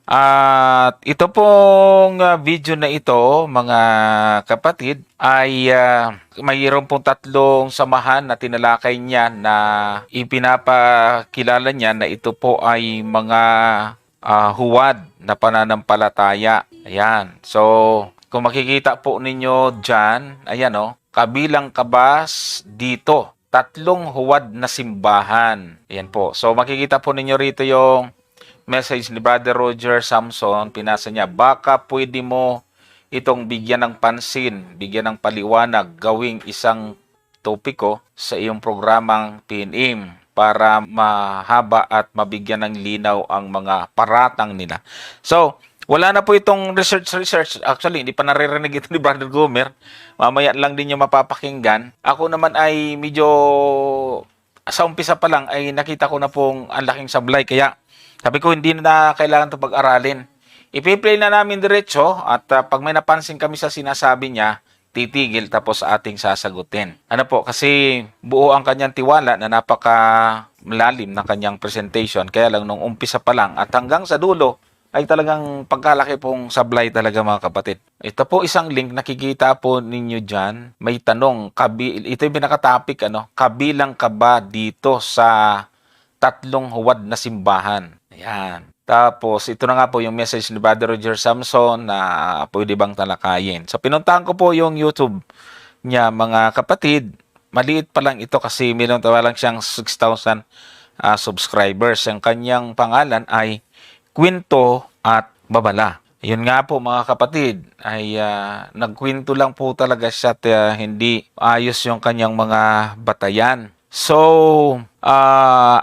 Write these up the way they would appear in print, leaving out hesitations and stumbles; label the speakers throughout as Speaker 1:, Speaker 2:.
Speaker 1: At ito pong video na ito, mga kapatid, ay mayroon pong tatlong samahan na tinalakay niya na ipinapakilala niya na ito po ay mga huwad na pananampalataya. Ayan. So, kung makikita po ninyo dyan, ayan o, kabilang kabas dito. Tatlong huwad na simbahan. Ayan po. So, makikita po ninyo rito yung message ni Brother Roger Samson. Pinasa niya, baka pwede mo itong bigyan ng pansin, bigyan ng paliwanag, gawing isang topiko sa iyong programang PNM para mahaba at mabigyan ng linaw ang mga paratang nila. So, wala na po itong research. Actually, hindi pa naririnig ito ni Brother Gomer. Mamaya lang din yung mapapakinggan. Ako naman ay medyo sa umpisa pa lang ay nakita ko na pong ang laking sablay. Kaya sabi ko hindi na kailangan ito pag-aralin. Ipi-play na namin diretso at pag may napansin kami sa sinasabi niya, titigil tapos ating sasagutin. Ano po, kasi buo ang kanyang tiwala na napaka malalim na kanyang presentation. Kaya lang nung umpisa pa lang at hanggang sa dulo, ay talagang pagkalaki pong sablay talaga mga kapatid. Ito po isang link, nakikita po ninyo dyan. May tanong, ito yung pinaka-topic, kabilang ka ba dito sa tatlong huwad na simbahan? Ayan. Tapos, ito na nga po yung message ni Brother Roger Samson na pwede bang talakayin. So, pinuntahan ko po yung YouTube niya mga kapatid. Maliit pa lang ito kasi meron lang siyang 6,000 subscribers. Ang kanyang pangalan ay Kwento at Babala. Yun nga po mga kapatid, ay nagkwento lang po talaga siya at hindi ayos yung kanyang mga batayan. So,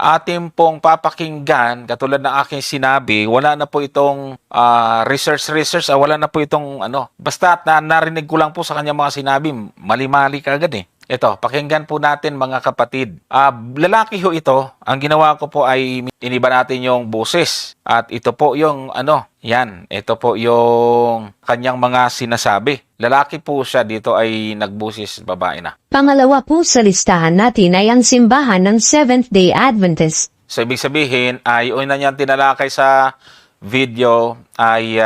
Speaker 1: atin pong papakinggan, katulad ng aking sinabi, wala na po itong research, wala na po itong basta narinig ko lang po sa kanyang mga sinabi, mali-mali kaagad eh. Ito, pakinggan po natin mga kapatid. Lalaki ho ito. Ang ginawa ko po ay iniba natin yung boses. At ito po yung yan. Ito po yung kanyang mga sinasabi. Lalaki po siya, dito ay nagbusis, babae na.
Speaker 2: Pangalawa po sa listahan natin ay ang simbahan ng Seventh-day Adventist.
Speaker 1: So, ibig sabihin ay una niyang tinalakay sa video ay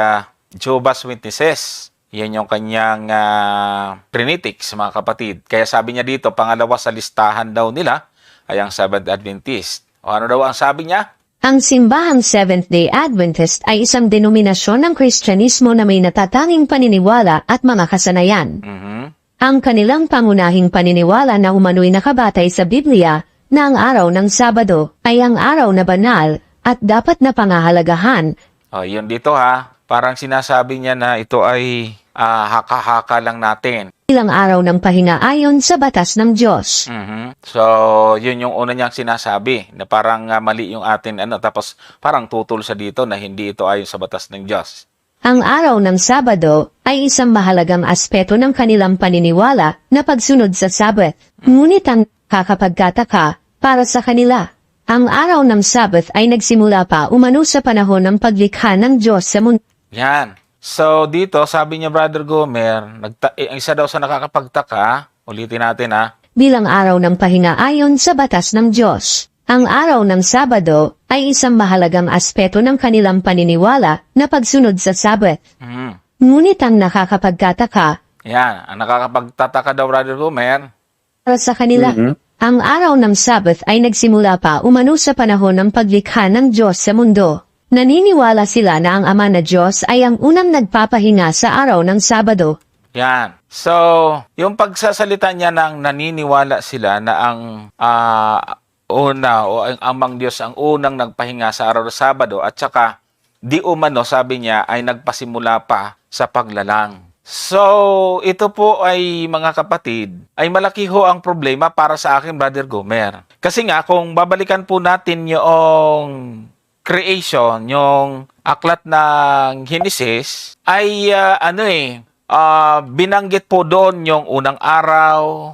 Speaker 1: Jehovah's Witnesses. Yan yung kanyang trinitics, mga kapatid. Kaya sabi niya dito, pangalawa sa listahan daw nila ay ang Seventh Adventist. O ano daw ang sabi niya?
Speaker 2: Ang simbahang Seventh-day Adventist ay isang denominasyon ng Kristyanismo na may natatanging paniniwala at mga kasanayan. Ang kanilang pangunahing paniniwala na umano'y nakabatay sa Biblia na ang araw ng Sabado ay ang araw na banal at dapat na pangahalagahan.
Speaker 1: O, yun dito ha. Parang sinasabi niya na ito ay haka-haka lang natin.
Speaker 2: Ilang araw ng pahinga ayon sa batas ng Diyos.
Speaker 1: So, yun yung una niyang sinasabi na parang mali yung atin tapos parang tutol sa dito na hindi ito ayon sa batas ng Diyos.
Speaker 2: Ang araw ng Sabado ay isang mahalagang aspeto ng kanilang paniniwala na pagsunod sa Sabbath. Ngunit ang kakapagkataka para sa kanila. Ang araw ng Sabbath ay nagsimula pa umano sa panahon ng paglikha ng Diyos sa mundo.
Speaker 1: Yan. So, dito, sabi niya, Brother Gomer, isa daw sa nakakapagtaka, ulitin natin
Speaker 2: bilang araw ng pahinga ayon sa batas ng Diyos. Ang araw ng Sabado ay isang mahalagang aspeto ng kanilang paniniwala na pagsunod sa Sabbath. Ngunit ang nakakapagkataka,
Speaker 1: yan, ang nakakapagtataka daw, Brother Gomer,
Speaker 2: para sa kanila, ang araw ng Sabbath ay nagsimula pa umano sa panahon ng paglikha ng Diyos sa mundo. Naniniwala sila na ang Ama na Diyos ay ang unang nagpapahinga sa araw ng Sabado.
Speaker 1: Yan. So, yung pagsasalita niya ng naniniwala sila na ang una o ang Amang Diyos ang unang nagpahinga sa araw ng Sabado at saka di umano, sabi niya, ay nagpasimula pa sa paglalang. So, ito po ay mga kapatid, ay malaki ho ang problema para sa akin, Brother Gomer. Kasi nga, kung babalikan po natin yung creation, yung aklat ng Genesis, ay binanggit po doon yung unang araw,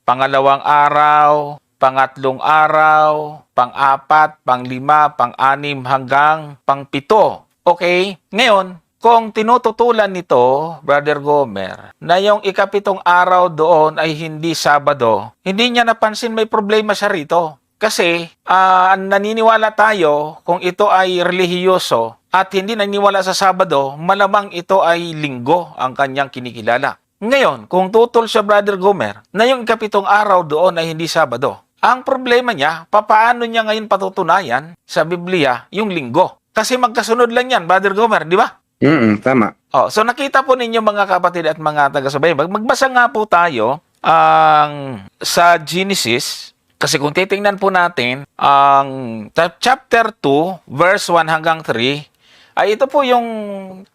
Speaker 1: pangalawang araw, pangatlong araw, pang-apat, pang-lima, pang-anim, hanggang pang-pito. Okay? Ngayon, kung tinututulan nito, Brother Gomer, na yung ikapitong araw doon ay hindi Sabado, hindi niya napansin may problema siya rito. Kasi naniniwala tayo kung ito ay relihiyoso, at hindi naniniwala sa Sabado, malamang ito ay linggo ang kanyang kinikilala. Ngayon, kung tutol siya, Brother Gomer, na yung ikapitong araw doon ay hindi Sabado, ang problema niya, papaano niya ngayon patutunayan sa Biblia yung linggo? Kasi magkasunod lang yan, Brother Gomer, di ba?
Speaker 3: Tama.
Speaker 1: So nakita po ninyo mga kapatid at mga taga-subaybay, magbasa nga po tayo ang sa Genesis. Kasi kung titingnan po natin, ang chapter 2, verse 1 hanggang 3, ay ito po yung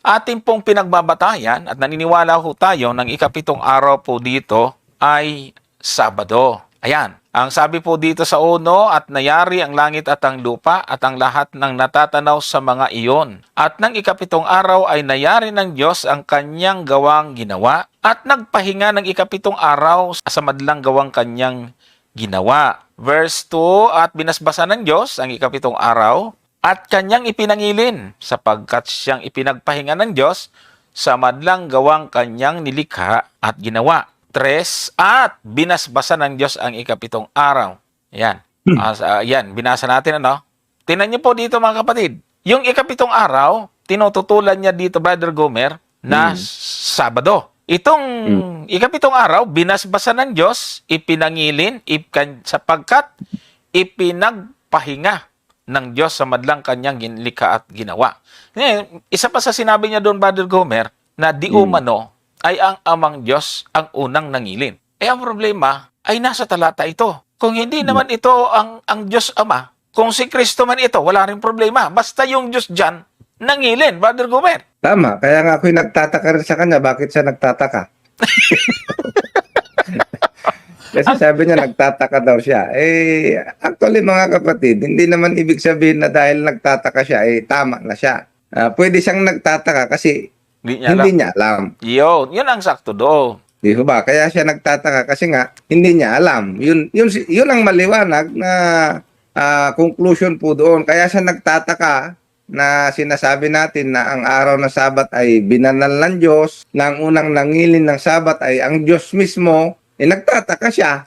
Speaker 1: ating pong pinagbabatayan at naniniwala po tayo ng ikapitong araw po dito ay Sabado. Ayan, ang sabi po dito sa uno, at nayari ang langit at ang lupa at ang lahat ng natatanaw sa mga iyon. At ng ikapitong araw ay nayari ng Diyos ang kanyang gawang ginawa at nagpahinga ng ikapitong araw sa madlang gawang kanyang ginawa. Verse 2, at binasbasan ng Diyos ang ikapitong araw at kanyang ipinangilin sapagkat siyang ipinagpahinga ng Diyos sa madlang gawang kanyang nilikha at ginawa. 3, at binasbasan ng Diyos ang ikapitong araw. Yan. Yan, binasa natin ano. Tingnan niyo po dito mga kapatid. Yung ikapitong araw, tinututulan niya dito, Brother Gomer, na Sabado. Itong ikapitong araw, binasbasan ng Diyos, ipinangilin, sapagkat ipinagpahinga ng Diyos sa madlang kanyang ginlikha at ginawa. Ngayon, isa pa sa sinabi niya doon, Brother Gomer, na di umano ay ang amang Diyos ang unang nangilin. Ang problema ay nasa talata ito. Kung hindi naman ito ang Diyos Ama, kung si Kristo man ito, wala rin problema. Basta yung Diyos dyan, nangilin, Brother Gomer.
Speaker 3: Tama. Kaya nga ako'y nagtataka rin sa kanya. Bakit siya nagtataka? Kasi sabi niya nagtataka daw siya. Actually mga kapatid, hindi naman ibig sabihin na dahil nagtataka siya, tama na siya. Pwede siyang nagtataka kasi hindi niya alam.
Speaker 1: Yun ang sakto do.
Speaker 3: Di ba? Kaya siya nagtataka kasi nga hindi niya alam. Yun ang maliwanag na conclusion po doon. Kaya siya nagtataka na sinasabi natin na ang araw ng Sabat ay binanal ng Diyos, na ang unang nangilin ng Sabat ay ang Diyos mismo. Nagtataka siya.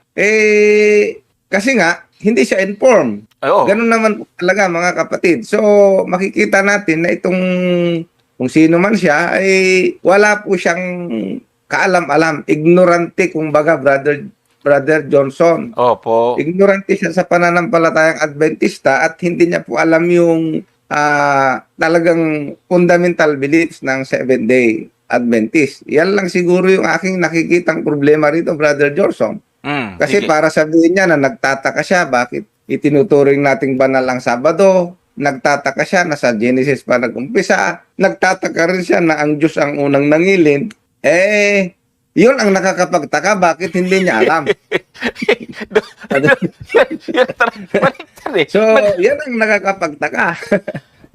Speaker 3: Kasi nga hindi siya informed. Ganun naman po talaga mga kapatid. So makikita natin na itong kung sino man siya ay wala po siyang kaalam-alam, ignorante kumbaga, Brother Johnson.
Speaker 1: Opo.
Speaker 3: Ignorante siya sa pananampalatayang Adventista at hindi niya po alam yung talagang fundamental beliefs ng Seventh-day Adventist. Yan lang siguro yung aking nakikitang problema rito, Brother Johnson. Kasi para sabihin niya na nagtataka siya, bakit itinuturing nating banal ang Sabado? Nagtataka siya na sa Genesis pa nag-umpisa. Nagtataka rin siya na ang Diyos ang unang nangilin. Yun ang nakakapagtaka. Bakit hindi niya alam? So, yan ang nakakapagtaka.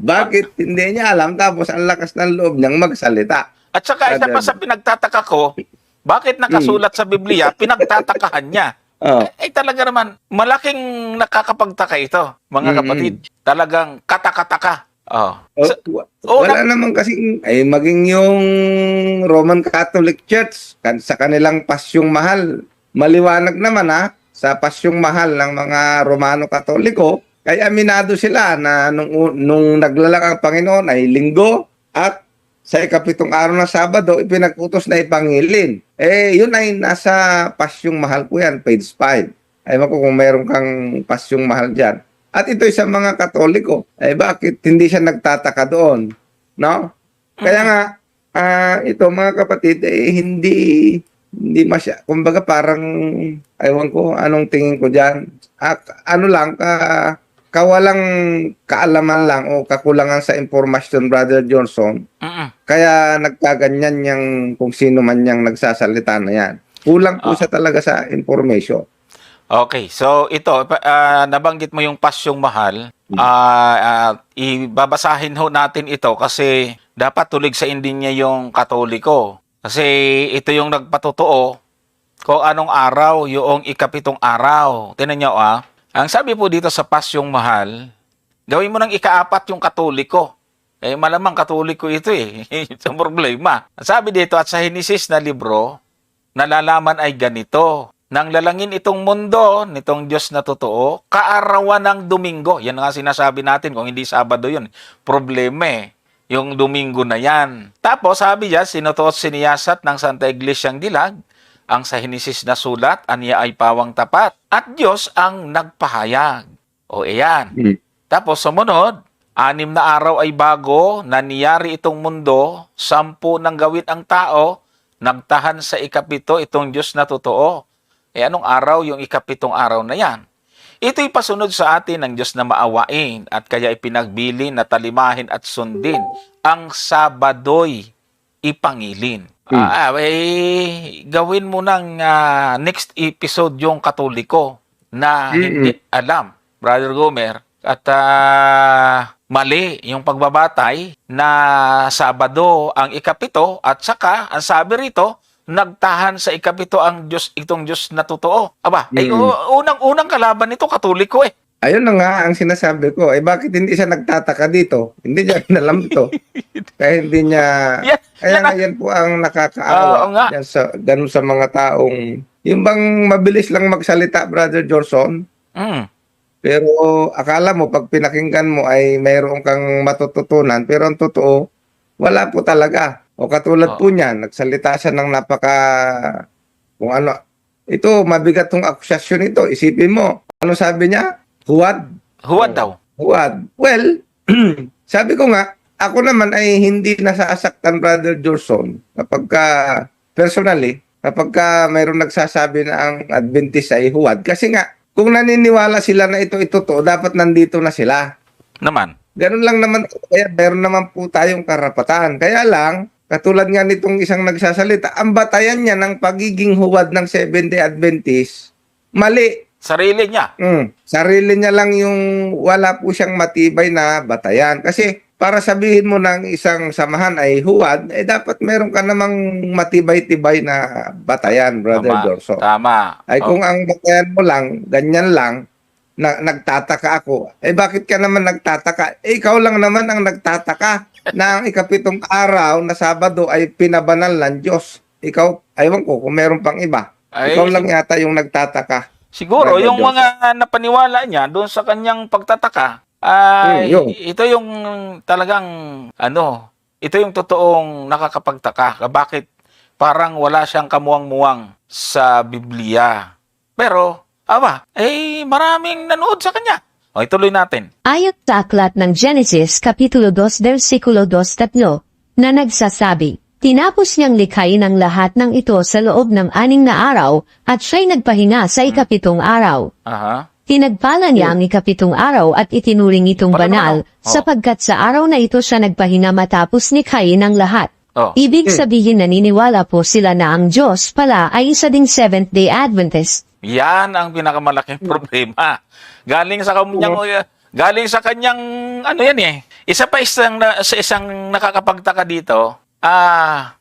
Speaker 3: Bakit hindi niya alam tapos ang lakas ng loob niyang magsalita?
Speaker 1: At saka isa pa sa pinagtataka ko, bakit nakasulat sa Biblia, pinagtatakahan niya? Talaga naman, malaking nakakapagtaka ito, mga kapatid. Talagang katakataka.
Speaker 3: Wala naman kasi maging yung Roman Catholic Church sa kanilang pasyong mahal. Maliwanag naman sa pasyong mahal ng mga Romano Katoliko, ay aminado sila na nung naglalang ang Panginoon ay linggo at sa ikapitong araw ng Sabado ipinag-utos na ipangilin. Yun ay nasa pasyong mahal po yan, page 5. Ay ko kung meron kang pasyong mahal dyan. At ito sa mga Katoliko, bakit hindi siya nagtataka doon? No? Kaya nga, ito mga kapatid, hindi kumbaga parang, ewan ko, anong tingin ko dyan? Kawalang kaalaman lang o kakulangan sa informasyon, Brother Johnson. Kaya nagkaganyan niyang kung sino man niyang nagsasalita na yan. Kulang po siya talaga sa information.
Speaker 1: Okay, so ito, nabanggit mo yung pasyong mahal. Ibabasahin ho natin ito kasi dapat tulig sa hindi niya yung Katoliko. Kasi ito yung nagpatotoo kung anong araw yung ikapitong araw. Tingnan niyo ang sabi po dito sa pasyong mahal, gawin mo ng ika-4 yung Katoliko. Malamang Katoliko ito Ito ang problema. Sabi dito, at sa Henesis na libro, nalalaman ay ganito. Nang lalangin itong mundo, nitong Diyos na totoo, kaarawan ng Domingo. Yan nga sinasabi natin, kung hindi Sabado yun. Problema yung Domingo na yan. Tapos sabi niya, sinutuot siniyasat ng Santa Iglesiang Dilag, ang sa Henesis na sulat, aniya ay pawang tapat, at Diyos ang nagpahayag. O iyan. Tapos sumunod, 6 na araw ay bago, naniyari itong mundo, 10 nang gawin ang tao, nagtahan sa 7 itong Diyos na totoo. Anong araw yung 7 araw na yan? Ito'y pasunod sa atin ng Diyos na maawain at kaya ipinagbili na talimahin at sundin ang Sabado'y ipangilin. Gawin mo ng next episode yung Katoliko na hindi alam, Brother Gomer, at mali yung pagbabatay na Sabado ang 7 at saka ang sabi rito, nagtahan sa 7 ang Diyos, itong Diyos na totoo. Unang-unang kalaban nito, Katoliko eh.
Speaker 3: Ayun na nga ang sinasabi ko. Bakit hindi siya nagtataka dito? Hindi niya alam to. Kaya hindi niya... Yan po ang nakakaawa. Ganun sa mga taong... Yung bang mabilis lang magsalita, Brother Jorson? Pero akala mo, pag pinakinggan mo ay mayroon kang matututunan. Pero ang totoo, wala po talaga. O katulad po niya, nagsalita siya ng kung ano. Ito, mabigat tong akusasyon ito. Isipin mo, ano sabi niya? Huwad.
Speaker 1: Huwad daw.
Speaker 3: Huwad. Well, sabi ko nga, ako naman ay hindi nasasaktan, Brother Jorson, personally, kapag mayroong nagsasabi na ang Adventist ay huwad. Kasi nga, kung naniniwala sila na ito totoo, dapat nandito na sila.
Speaker 1: Naman.
Speaker 3: Ganun lang naman. Kaya meron naman po tayong karapatan. Kaya lang, katulad nga nitong isang nagsasalita, ang batayan niya ng pagiging huwad ng Seventh-day Adventist, mali.
Speaker 1: Sarili niya.
Speaker 3: Sarili niya lang yung wala po siyang matibay na batayan. Kasi para sabihin mo ng isang samahan ay huwad, dapat meron ka namang matibay-tibay na batayan, Brother Dorso.
Speaker 1: Tama.
Speaker 3: Kung ang batayan mo lang, ganyan lang, nagtataka ako. Bakit ka naman nagtataka? Ikaw lang naman ang nagtataka na ang 7 araw na Sabado ay pinabanal ng Diyos. Ikaw, aywan ko kung meron pang iba. Ikaw lang yata yung nagtataka.
Speaker 1: Siguro, yung mga napaniwala niya doon sa kanyang pagtataka, ito yung talagang, ito yung totoong nakakapagtaka. Bakit parang wala siyang kamuwang-muwang sa Biblia? Pero, maraming nanood sa kanya. Ituloy natin.
Speaker 2: Ayon sa aklat ng Genesis, Kapitulo 2, versikulo 2-3, na nagsasabi, tinapos niyang likhain ang lahat ng ito sa loob ng 6 na araw at siya'y nagpahinga sa 7 araw. Tinagpala niya ang 7 araw at itinuring itong banal sapagkat sa araw na ito siya nagpahinga matapos likhain ang lahat. Ibig sabihin naniniwala po sila na ang Diyos pala ay isa ding Seventh-day Adventist.
Speaker 1: Yan ang pinakamalaking problema. Galing sa kanyang Isa pa isang nakakapagtaka dito,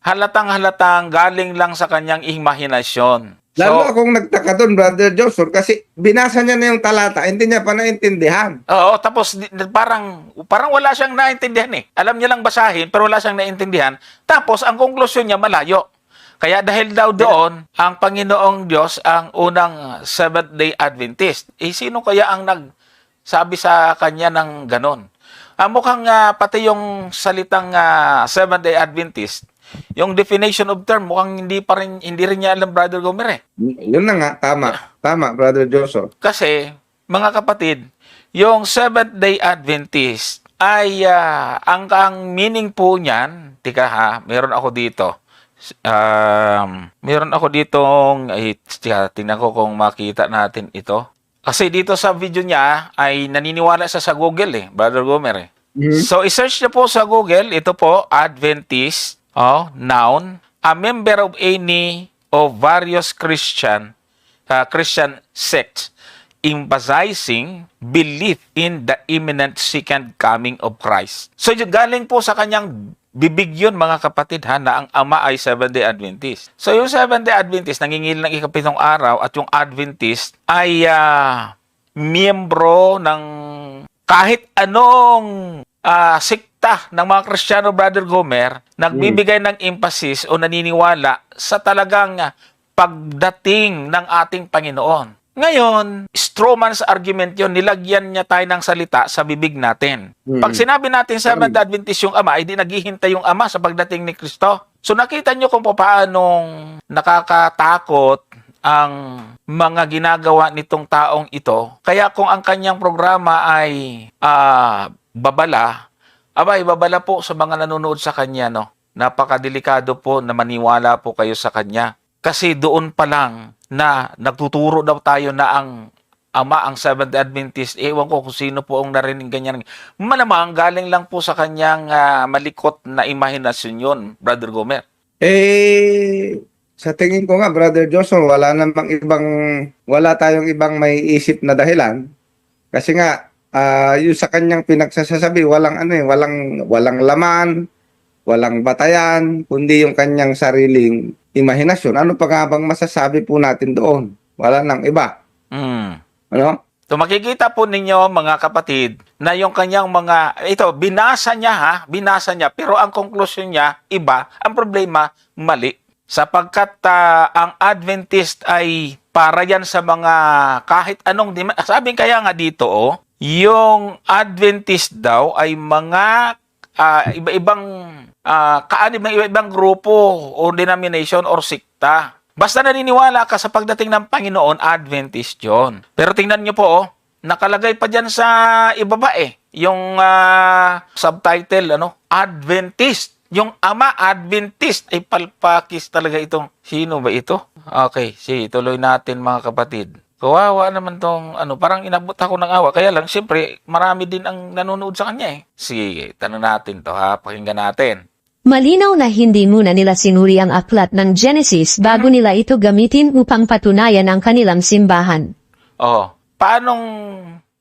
Speaker 1: halatang galing lang sa kanyang imahinasyon.
Speaker 3: Lalo akong nagtaka doon, Brother Joshua, kasi binasa niya na yung talata, hindi niya pa naintindihan.
Speaker 1: Oo, tapos parang wala siyang naintindihan eh. Alam niya lang basahin, pero wala siyang naintindihan. Tapos ang konklusyon niya malayo. Kaya dahil daw doon, ang Panginoong Diyos ang unang Seventh-day Adventist. Sino kaya ang nagsabi sa kanya ng ganon? Mukhang pati yung salitang Seventh-day Adventist, yung definition of term, mukhang hindi rin niya alam, Brother Gomer eh.
Speaker 3: Yun na nga, tama, Brother Joseph.
Speaker 1: Kasi, mga kapatid, yung Seventh-day Adventist ay, ang meaning po niyan, meron ako dito. Meron ako ditong, tingnan ko kung makita natin ito. Kasi dito sa video niya, ay naniniwala siya sa Google eh, Brother Gomer eh. So, isearch niyo po sa Google, ito po, Adventist, noun, a member of any of various Christian sects, emphasizing belief in the imminent second coming of Christ. So, galing po sa kanyang bibig yun, mga kapatid, na ang ama ay Seventh-day Adventist. So, yung Seventh-day Adventist, nangingil ng 7 araw, at yung Adventist ay miyembro ng kahit anong sikta ng mga Kristiyano, Brother Gomer, nagbibigay ng emphasis o naniniwala sa talagang pagdating ng ating Panginoon. Ngayon, straw man's argument yon, nilagyan niya tayo ng salita sa bibig natin. Pag sinabi natin sa Seventh Adventist yung Ama, ay di naghihintay yung Ama sa pagdating ni Kristo. So nakita niyo kung paanong nakakatakot ang mga ginagawa nitong taong ito. Kaya kung ang kanyang programa ay babala, abay, babala po sa mga nanonood sa kanya, no? Napakadelikado po na maniwala po kayo sa kanya. Kasi doon pa lang na nagtuturo daw tayo na ang Ama, ang Seventh Adventist, ewan ko kung sino po ang narinig ganyan. Malamang galing lang po sa kanyang malikot na imahinasyon yun, Brother Gomer.
Speaker 3: Sa tingin ko nga, Brother Joshua, wala tayong ibang may isip na dahilan. Kasi nga, yung sa kanyang pinagsasabi, walang laman, walang batayan, kundi yung kanyang sariling imahinasyon. Ano pa nga bang masasabi po natin doon? Wala nang iba. Ano?
Speaker 1: So makikita po ninyo, mga kapatid, na yung kanyang binasa niya, pero ang konklusyon niya, iba. Ang problema, mali. Sapagkat ang Adventist ay para yan sa mga kahit anong, sabi kaya nga dito, yung Adventist daw ay mga iba-ibang grupo o denomination or sikta. Basta naniniwala ka sa pagdating ng Panginoon, Adventist yun. Pero tingnan nyo po, nakalagay pa dyan sa ibaba yung subtitle, Adventist. Yung Ama, Adventist. Ay palpakis talaga itong, sino ba ito? Okay, tuloy natin mga kapatid. Kawawa naman tong, parang inabot ako ng awa. Kaya lang, siyempre, marami din ang nanonood sa kanya Sige, tanong natin to pakinggan natin.
Speaker 2: Malinaw na hindi muna nila sinuri ang aklat ng Genesis bago nila ito gamitin upang patunayan ang kanilang simbahan.
Speaker 1: Paanong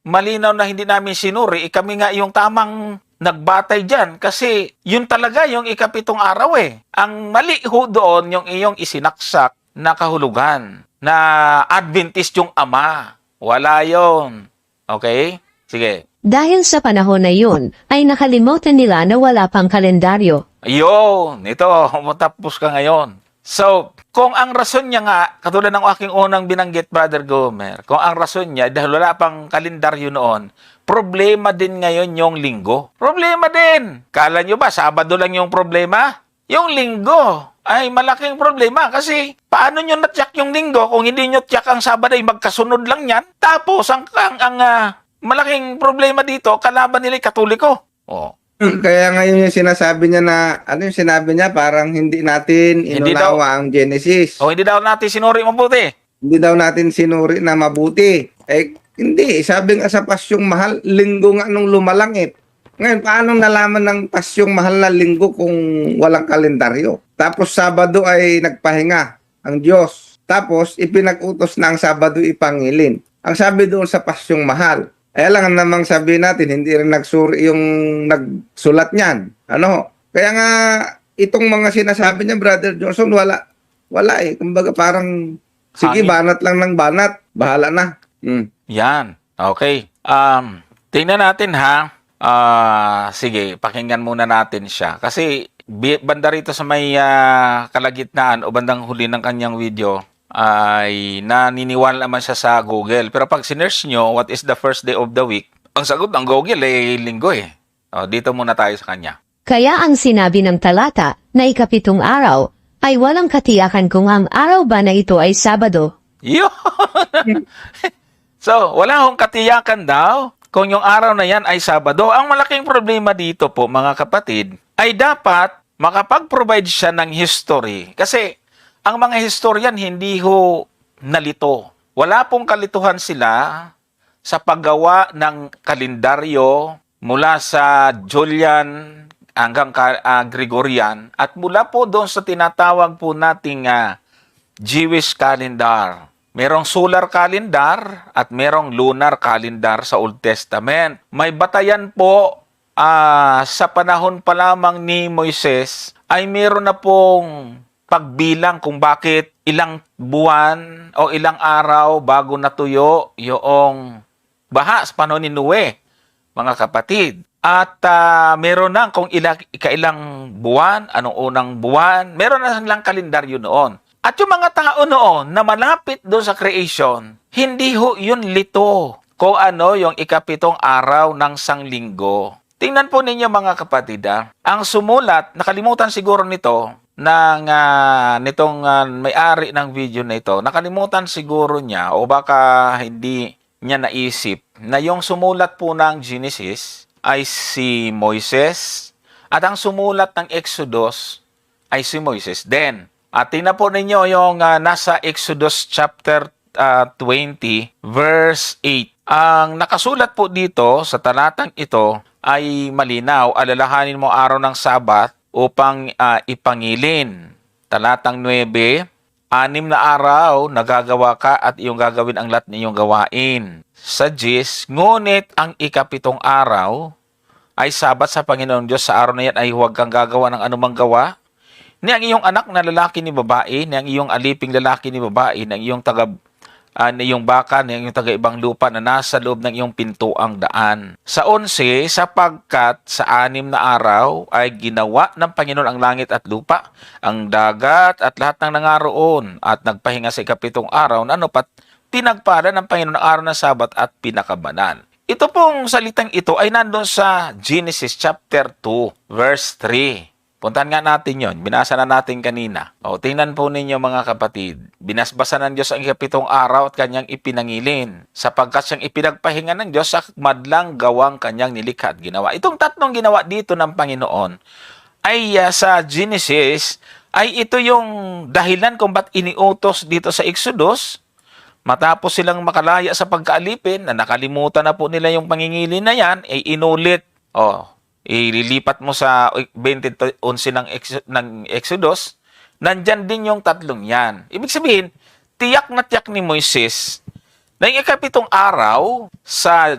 Speaker 1: malinaw na hindi namin sinuri? Kami nga yung tamang nagbatay dyan kasi yun talaga yung ikapitong araw Ang mali ho doon yung iyong isinaksak na kahulugan na Adventist yung Ama. Wala yon. Okay? Sige.
Speaker 2: Dahil sa panahon na yun, ay nakalimutan nila na wala pang kalendaryo.
Speaker 1: Ayun, ito, matapos ka ngayon. So, kung ang rason niya nga, katulad ng aking unang binanggit, Brother Gomer, kung ang rason niya, dahil wala pang kalendaryo noon, problema din ngayon yung linggo. Problema din. Kala nyo ba, Sabado lang yung problema? Yung linggo ay malaking problema kasi paano nyo natyak yung linggo kung hindi nyo tyak ang Sabado ay magkasunod lang yan? Tapos, ang malaking problema dito, kalaban nila Katoliko.
Speaker 3: Kaya ngayon yung sinasabi niya na, yung sinabi niya, parang hindi natin inunawa ang Genesis.
Speaker 1: Hindi daw natin sinuri mabuti.
Speaker 3: Hindi daw natin sinuri na mabuti. Hindi. Sabi nga sa Pasyong Mahal, linggo nga nung lumalangit. Ngayon, paano nalaman ng Pasyong Mahal na linggo kung walang kalendaryo? Tapos Sabado ay nagpahinga ang Diyos. Tapos ipinag-utos na ang Sabado ipangilin. Ang sabi doon sa Pasyong Mahal, lang namang sabihin natin, hindi rin nagsuri yung nagsulat niyan. Kaya nga, itong mga sinasabi niya, Brother Johnson, wala Kumbaga parang, sige, banat lang ng banat. Bahala na.
Speaker 1: Yan. Okay. Tingnan natin sige, pakinggan muna natin siya. Kasi, banda rito sa may kalagitnaan o bandang huli ng kanyang video, ay naniniwala naman siya sa Google. Pero pag sinearch nyo, what is the first day of the week? Ang sagot ng Google linggo dito muna tayo sa kanya.
Speaker 2: Kaya ang sinabi ng talata na ikapitong araw ay walang katiyakan kung ang araw ba na ito ay Sabado.
Speaker 1: Yun! So, wala akong katiyakan daw kung yung araw na yan ay Sabado. Ang malaking problema dito po, mga kapatid, ay dapat makapag-provide siya ng history. Kasi, ang mga historian hindi ho nalito. Wala pong kalituhan sila sa paggawa ng kalendaryo mula sa Julian hanggang Gregorian at mula po doon sa tinatawag po nating Jewish calendar. Merong solar calendar at merong lunar calendar sa Old Testament. May batayan po sa panahon pa lamang ni Moises ay meron na pong pagbilang kung bakit ilang buwan o ilang araw bago natuyo yung baha sa panahon ni Noe, mga kapatid. At meron na kung kailang buwan, anong unang buwan, meron na silang kalendaryo noon. At yung mga tao noon na malapit doon sa creation, hindi ho yun lito kung ano yung ikapitong araw ng sanglinggo. Tingnan po ninyo mga kapatid, ang sumulat, nakalimutan siguro nito, nitong may-ari ng video na ito, nakalimutan siguro niya o baka hindi niya naisip na yung sumulat po ng Genesis ay si Moises at ang sumulat ng Exodus ay si Moises din. At tingnan po ninyo yung nasa Exodus chapter 20 verse 8. Ang nakasulat po dito sa talatang ito ay malinaw, alalahanin mo araw ng Sabat upang ipangilin. Talatang 9, 6 na araw nagagawa ka at iyong gagawin ang lahat ng iyong gawain. Sa 10, ngunit ang ikapitong araw ay Sabat sa Panginoon Diyos. Sa araw na yan ay huwag kang gagawa ng anumang gawa. Ni ang iyong anak na lalaki ni babae, ni ang iyong aliping lalaki ni babae, ni ang iyong na iyong baka, na iyong taga-ibang lupa na nasa loob ng iyong pintuang daan. Sa 11, sapagkat sa 6 na araw ay ginawa ng Panginoon ang langit at lupa, ang dagat at lahat ng nangaroon, at nagpahinga sa ikapitong araw na pat pinagpala ng Panginoon ang araw ng Sabat at pinakabanan. Ito pong salitang ito ay nandun sa Genesis chapter 2, verse 3. Puntahan nga natin yon. Binasa na natin kanina. O, tingnan po ninyo mga kapatid. Binasbasa ng Diyos ang ikapitong araw at kanyang ipinangilin. Sapagkat siyang ipinagpahinga ng Diyos sa madlang gawang kanyang nilikha at ginawa. Itong tatlong ginawa dito ng Panginoon ay sa Genesis ay ito yung dahilan kung ba't iniutos dito sa Exodus. Matapos silang makalaya sa pagkaalipin na nakalimutan na po nila yung pangingilin na yan, ay inulit. Ililipat mo sa 20:11 ng Exodus, nandyan din yung tatlong yan. Ibig sabihin, tiyak na tiyak ni Moises na yung ikapitong araw sa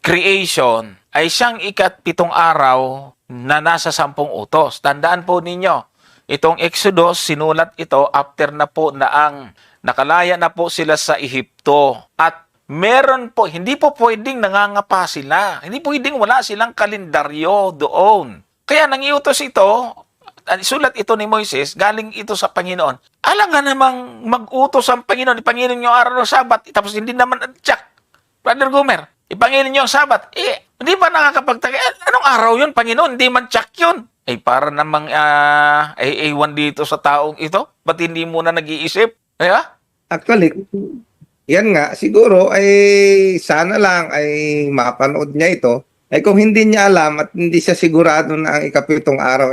Speaker 1: creation ay siyang ikapitong araw na nasa 10 utos. Tandaan po ninyo, itong Exodus, sinulat ito after na po na ang nakalaya na po sila sa Ehipto. At meron po, hindi po pwedeng nangangapa sila. Hindi pwedeng wala silang kalendaryo doon. Kaya nangiutos ito, sulat ito ni Moises, galing ito sa Panginoon. Alam nga namang mag-utos ang Panginoon, ipangilin niyo ang araw ng Sabat, tapos hindi naman check. Brother Gomer, ipangilin niyo ang Sabat. Hindi ba nakakapagtaka? Anong araw yun, Panginoon? Hindi man check yun. Para namang ewan dito sa taong ito. Ba't hindi muna nag-iisip?
Speaker 3: Actually, yan nga, siguro ay sana lang ay mapanood niya ito. Ay kung hindi niya alam at hindi siya sigurado na ang ikapitong araw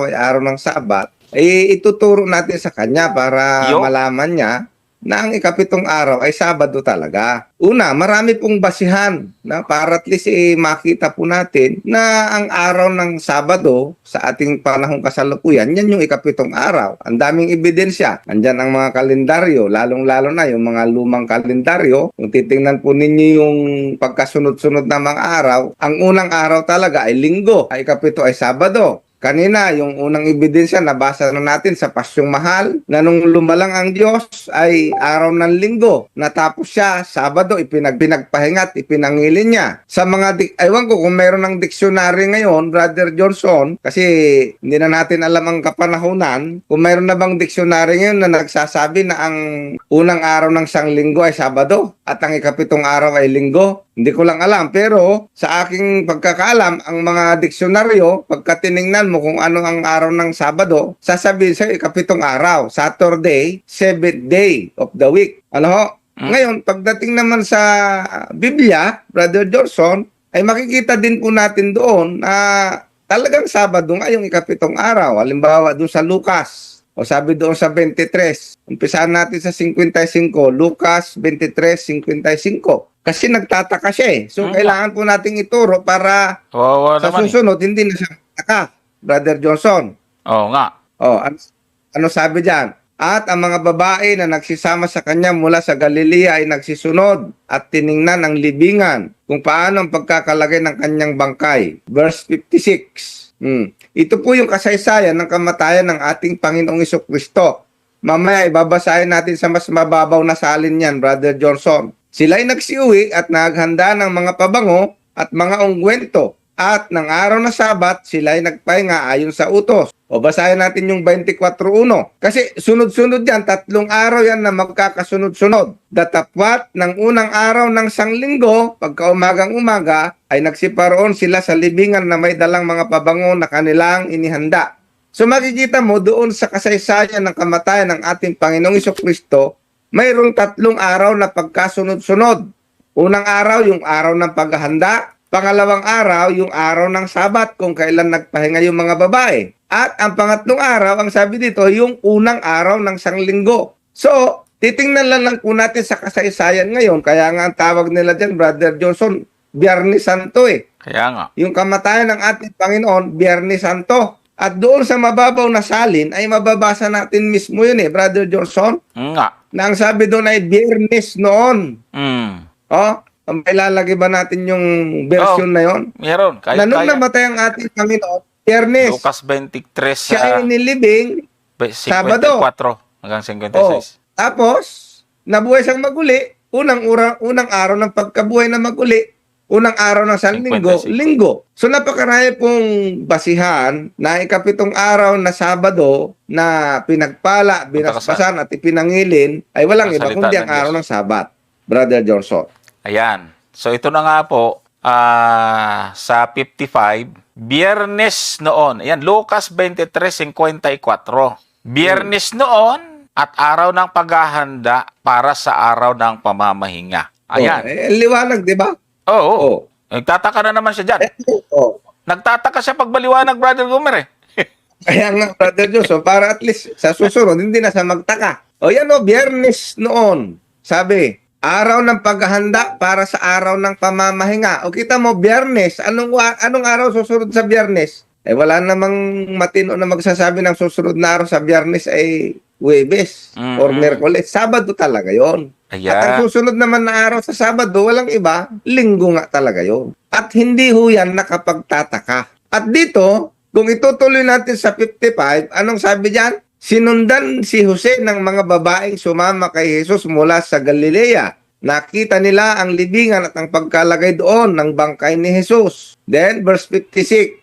Speaker 3: ay araw ng Sabat, ay ituturo natin sa kanya para malaman niya na ang ikapitong araw ay Sabado talaga. Una, marami pong basihan na para at least makita po natin na ang araw ng Sabado sa ating panahong kasalukuyan, yan yung ikapitong araw. Ang daming ebidensya. Andyan ang mga kalendaryo, lalong-lalo na yung mga lumang kalendaryo. Kung titingnan po ninyo yung pagkasunod-sunod na mga araw, ang unang araw talaga ay Linggo, ang ikapito ay Sabado. Kanina, yung unang ebidensya, nabasa na natin sa Pasyong Mahal, na nung lumalang ang Diyos ay araw ng Linggo. Natapos siya, Sabado, pinagpahinga at ipinangilin niya. Sa mga, ewan ko kung mayroon ng diksyonary ngayon, Brother Johnson, kasi hindi na natin alam ang kapanahunan, kung mayroon na bang diksyonary ngayon na nagsasabi na ang unang araw ng Sanglinggo ay Sabado at ang ikapitong araw ay Linggo. Hindi ko lang alam, pero sa aking pagkakaalam, ang mga diksyonaryo, pagka tiningnan mo kung ano ang araw ng Sabado, sasabihin sa ikapitong araw, Saturday, 7th day of the week. Ano ho? Ngayon, pagdating naman sa Biblia, Brother Johnson, ay makikita din po natin doon na talagang Sabado nga yung ikapitong araw. Halimbawa doon sa Lucas, o sabi doon sa 23. Umpisahan natin sa 55, Lucas 23:55. Kasi nagtataka siya eh. So, kailangan po nating ituro para sa susunod, hindi na siya mataka, Brother Johnson.
Speaker 1: Oo nga.
Speaker 3: Ano sabi dyan? At ang mga babae na nagsisama sa kanya mula sa Galilea ay nagsisunod at tiningnan ang libingan kung paano ang pagkakalagay ng kanyang bangkay. Verse 56. Ito po yung kasaysayan ng kamatayan ng ating Panginoong Jesucristo. Mamaya ibabasahin natin sa mas mababaw na salin yan, Brother Johnson. Sila'y nagsiuwi at naghanda ng mga pabango at mga ungwento At ng araw na Sabat, sila ay nagpahinga ayon sa utos. O basahin natin yung 24:1. Kasi sunod-sunod yan, 3 araw yan na magkakasunod-sunod. Datapwat ng unang araw ng sanglinggo, pagka umagang-umaga, ay nagsiparoon sila sa libingan na may dalang mga pabango na kanilang inihanda. So makikita mo doon sa kasaysayan ng kamatayan ng ating Panginoong Jesucristo, mayroong 3 araw na pagkasunod-sunod. Unang araw, yung araw ng paghahanda. Pangalawang araw, yung araw ng Sabat, kung kailan nagpahinga yung mga babae. At ang pangatlong araw, ang sabi dito, yung unang araw ng sanglinggo. So, titingnan lang po natin sa kasaysayan ngayon. Kaya nga ang tawag nila dyan, Brother Johnson, Biyernes Santo eh.
Speaker 1: Kaya nga.
Speaker 3: Yung kamatayan ng ating Panginoon, Biyernes Santo. At doon sa mababaw na salin, ay mababasa natin mismo yun eh, Brother Johnson.
Speaker 1: Nga.
Speaker 3: Na ang sabi doon ay Biyernes noon. Oh, may lalagay ba natin yung version na yon?
Speaker 1: Meron. Kahit
Speaker 3: Na nung
Speaker 1: kaya.
Speaker 3: namatay ang ating Panginoon, Biyernes,
Speaker 1: Lucas 23
Speaker 3: siya
Speaker 1: sa
Speaker 3: ay nilibing.
Speaker 1: 54
Speaker 3: Sabado.
Speaker 1: hanggang
Speaker 3: Oh,
Speaker 1: 56.
Speaker 3: tapos, nabuhay siyang maguli. Unang araw ng pagkabuhay na maguli. Unang araw ng sanlinggo,
Speaker 1: 56.
Speaker 3: linggo. So napakarami pong basihan na ikapitong araw na Sabado na pinagpala, binasbasan at ipinangilin ay walang
Speaker 1: Ang
Speaker 3: iba
Speaker 1: salita
Speaker 3: kundi
Speaker 1: ng
Speaker 3: ang araw
Speaker 1: Diyos.
Speaker 3: ng Sabat. Brother Johnson.
Speaker 1: Ayan. So ito na nga po, sa 55, Biyernes noon. Ayan, Lucas 23:54. Biyernes noon at araw ng paghahanda para sa araw ng pamamahinga. Ayan.
Speaker 3: Liwanag, di ba?
Speaker 1: Oo.
Speaker 3: Oh.
Speaker 1: Nagtataka na naman siya dyan.
Speaker 3: Oh.
Speaker 1: Nagtataka siya pag maliwanag, Brother Gomer eh.
Speaker 3: Kaya nga, Brother Johnson, para at least sa susunod, hindi na sa magtaka. O yan o, Biyernes noon. Sabi, araw ng paghahanda para sa araw ng pamamahinga. O kita mo, Biyernes. Anong araw susunod sa Biyernes? Eh wala namang matino na magsasabi ng susunod na araw sa Biyernes ay Huwebes or Miyerkules. Sabado talaga yon.
Speaker 1: Ayan.
Speaker 3: At ang susunod naman na araw sa Sabado, walang iba, Linggo nga talaga yon. At hindi ho yan nakapagtataka. At dito, kung itutuloy natin sa 55, anong sabi diyan? Sinundan si Jose ng mga babaeng sumama kay Jesus mula sa Galilea. Nakita nila ang libingan at ang pagkalagay doon ng bangkay ni Jesus. Then, verse 56.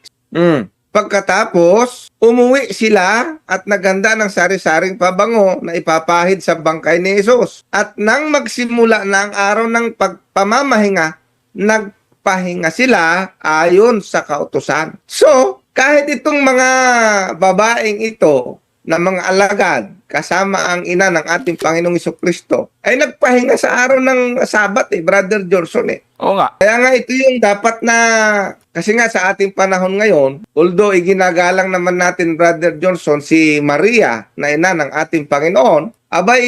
Speaker 3: Pagkatapos, umuwi sila at naghanda ng sari-saring pabango na ipapahid sa bangkay ni Jesus. At nang magsimula na ang araw ng pagpamamahinga, nagpahinga sila ayon sa kautusan. So, kahit itong mga babaeng ito na mga alagad kasama ang ina ng ating Panginoong Jesucristo ay nagpahinga sa araw ng Sabat Brother Johnson eh.
Speaker 1: Oo nga.
Speaker 3: Kaya nga ito yung dapat na, kasi nga sa ating panahon ngayon, although iginagalang naman natin Brother Johnson si Maria na ina ng ating Panginoon, abay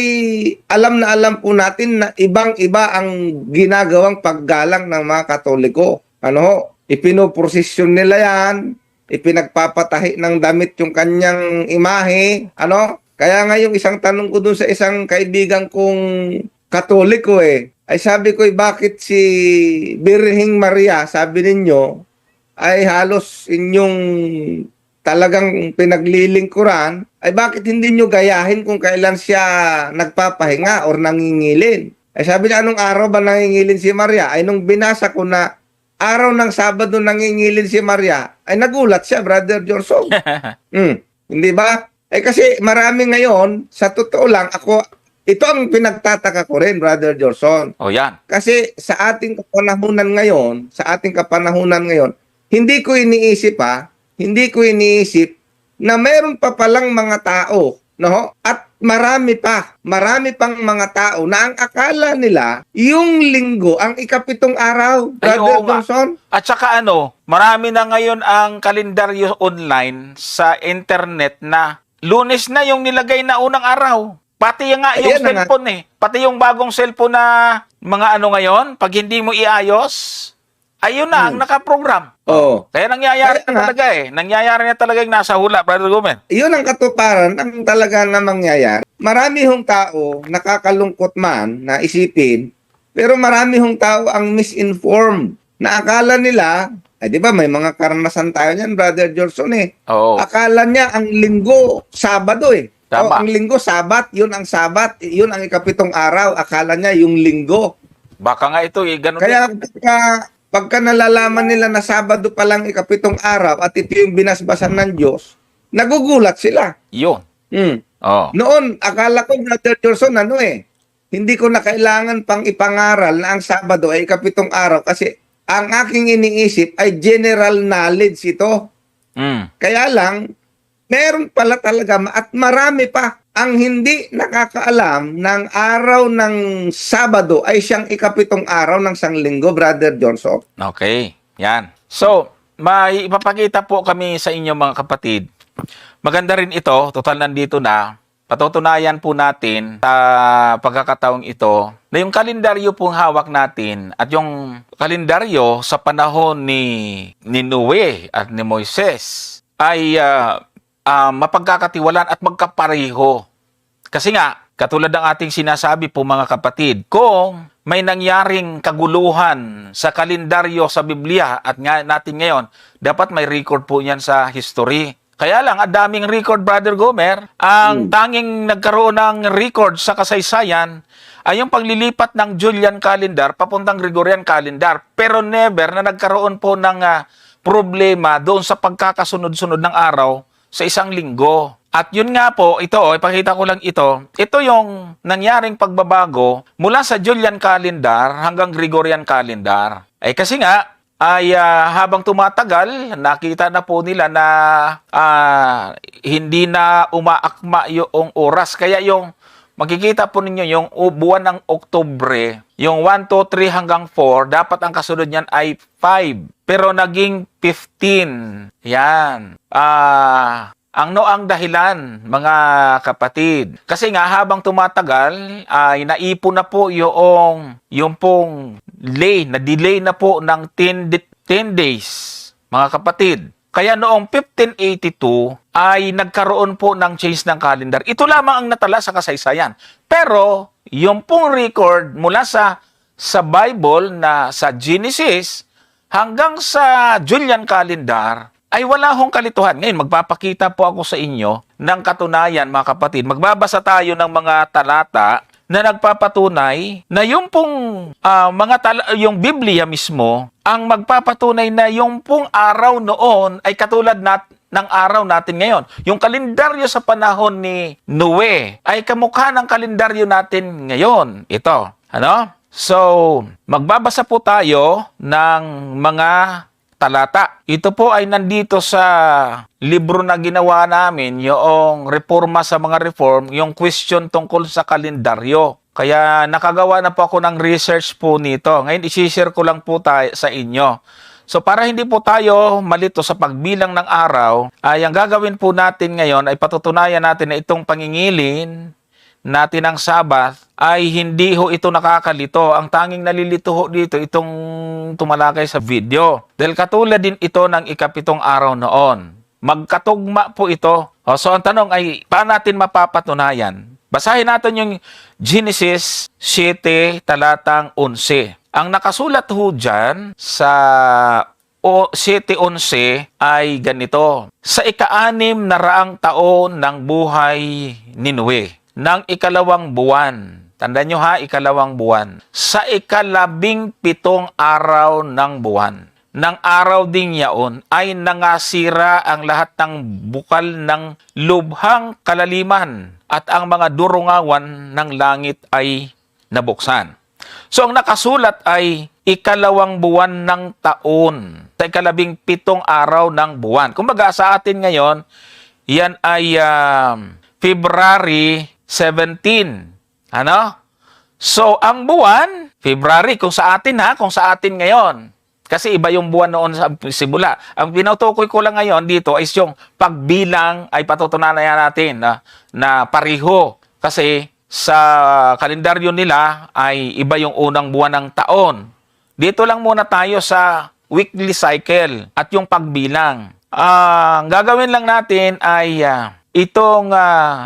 Speaker 3: alam na alam po natin na ibang-iba ang ginagawang paggalang ng mga Katoliko. Ipinoprosesyon nila yan, ipinagpapatahi ng damit yung kanyang imahe, Kaya nga yung isang tanong ko dun sa isang kaibigan kong Katoliko ay sabi ko, bakit si Birhing Maria, sabi ninyo, ay halos inyong talagang pinaglilingkuran, ay bakit hindi nyo gayahin kung kailan siya nagpapahinga or nangingilin? Ay sabi niya, anong araw ba nangingilin si Maria? Ay nung binasa ko na araw ng Sabado nangingilin si Maria, ay nagulat siya, Brother Johnson. Hindi ba? Kasi marami ngayon, sa totoo lang, ito ang pinagtataka ko rin, Brother Johnson.
Speaker 1: O yan.
Speaker 3: Kasi sa ating kapanahunan ngayon, hindi ko iniisip na mayroon pa palang mga tao, At marami pang mga tao na ang akala nila, yung linggo, ang ikapitong araw,
Speaker 1: Ay,
Speaker 3: Brother
Speaker 1: oo nga.
Speaker 3: Johnson.
Speaker 1: At saka marami na ngayon ang kalendaryo online sa internet na Lunes na yung nilagay na unang araw. Pati nga yung
Speaker 3: Ayan na nga.
Speaker 1: cellphone Pati yung bagong cellphone na mga ngayon, pag hindi mo iayos, ayun na ang nakaprogram.
Speaker 3: Oo.
Speaker 1: Kaya nangyayari
Speaker 3: Kaya nga.
Speaker 1: talaga Nangyayari na talaga yung nasa hula, Brother Gomer.
Speaker 3: Iyon ang katuparan, ang talaga na mangyayari. Marami hong tao, nakakalungkot man na isipin, pero marami hong tao ang misinformed. Na akala nila, di ba may mga karanasan tayo niyan, Brother Johnson
Speaker 1: Oo.
Speaker 3: Akala niya ang linggo, Sabado
Speaker 1: Tama.
Speaker 3: ang linggo, Sabat, yun ang Sabat, yun ang ikapitong araw. Akala niya yung linggo.
Speaker 1: Baka nga ito ganun
Speaker 3: Kaya pagka nalalaman nila na Sabado pa lang ikapitong araw at ito yung binasbasan ng Diyos, nagugulat sila.
Speaker 1: Yun.
Speaker 3: Hmm.
Speaker 1: Oh.
Speaker 3: Noon, akala ko, Brother Johnson, hindi ko na kailangan pang ipangaral na ang Sabado ay ikapitong araw kasi ang aking iniisip ay general knowledge ito.
Speaker 1: Mm.
Speaker 3: Kaya lang, meron pala talaga at marami pa ang hindi nakakaalam ng araw ng Sabado ay siyang ikapitong araw ng sanglinggo, Brother Johnson.
Speaker 1: Okay. Yan. So, may ipapakita po kami sa inyo mga kapatid. Maganda rin ito, total nandito na. Patutunayan po natin sa pagkakataong ito na yung kalendaryo pong hawak natin at yung kalendaryo sa panahon ni Noe at ni Moises ay mapagkakatiwalaan at magkapareho. Kasi nga, katulad ng ating sinasabi po mga kapatid, kung may nangyaring kaguluhan sa kalendaryo sa Biblia at natin ngayon, dapat may record po yan sa history. Kaya lang, ang daming record, Brother Gomer. Ang tanging nagkaroon ng record sa kasaysayan ay yung paglilipat ng Julian calendar papuntang Gregorian calendar. Pero never na nagkaroon po ng problema doon sa pagkakasunod-sunod ng araw sa isang linggo. At yun nga po, ito, ipakita ko lang ito. Ito yung nangyaring pagbabago mula sa Julian calendar hanggang Gregorian calendar. Ay kasi nga, habang tumatagal, nakita na po nila na hindi na umaakma yung oras. Kaya yung makikita po ninyo yung buwan ng Oktubre, yung 1, 2, 3 hanggang 4, dapat ang kasunod niyan ay 5. Pero naging 15. Yan. Ang dahilan, mga kapatid. Kasi nga, habang tumatagal, ay naipon na po yung pong na-delay na po ng 10 days, mga kapatid. Kaya noong 1582 ay nagkaroon po ng change ng calendar. Ito lamang ang natala sa kasaysayan. Pero yung pong record mula sa Bible na sa Genesis hanggang sa Julian calendar ay wala hong kalituhan. Ngayon, magpapakita po ako sa inyo ng katunayan, mga kapatid. Magbabasa tayo ng mga talata na nagpapatunay na yung pong yung Biblia mismo ang magpapatunay na yung pong araw noon ay katulad ng araw natin ngayon. Yung kalendaryo sa panahon ni Noe ay kamukha ng kalendaryo natin ngayon. Ito, So, magbabasa po tayo ng mga talata. Ito po ay nandito sa libro na ginawa namin, yung reforma sa mga reform, yung question tungkol sa kalendaryo. Kaya nakagawa na po ako ng research po nito. Ngayon, isi-share ko lang po sa inyo. So, para hindi po tayo malito sa pagbilang ng araw, ay ang gagawin po natin ngayon ay patutunayan natin na itong pangingilin natin ang Sabath ay hindi ho ito nakakalito. Ang tanging nalilito ho dito itong tumalakay sa video. Dahil katulad din ito ng ikapitong araw noon. Magkatugma po ito. So ang tanong ay, paano natin mapapatunayan? Basahin natin yung Genesis 7, talatang 11. Ang nakasulat ho dyan sa 7:11 ay ganito. Sa ika-6 na raang taon ng buhay ni Noe, ng ikalawang buwan. Tandaan nyo ha, ikalawang buwan. Sa 17 araw ng buwan. Ng araw ding yaon ay nangasira ang lahat ng bukal ng lubhang kalaliman at ang mga durungawan ng langit ay nabuksan. So ang nakasulat ay ikalawang buwan ng taon. Sa 17 araw ng buwan. Kumbaga sa atin ngayon, yan ay February 17. So, ang buwan, February, kung sa atin ngayon. Kasi iba yung buwan noon sa simula. Ang pinutukoy ko lang ngayon dito is yung pagbilang ay patutunayan natin na pareho. Kasi sa kalendaryo nila ay iba yung unang buwan ng taon. Dito lang muna tayo sa weekly cycle at yung pagbilang. Ang gagawin lang natin ay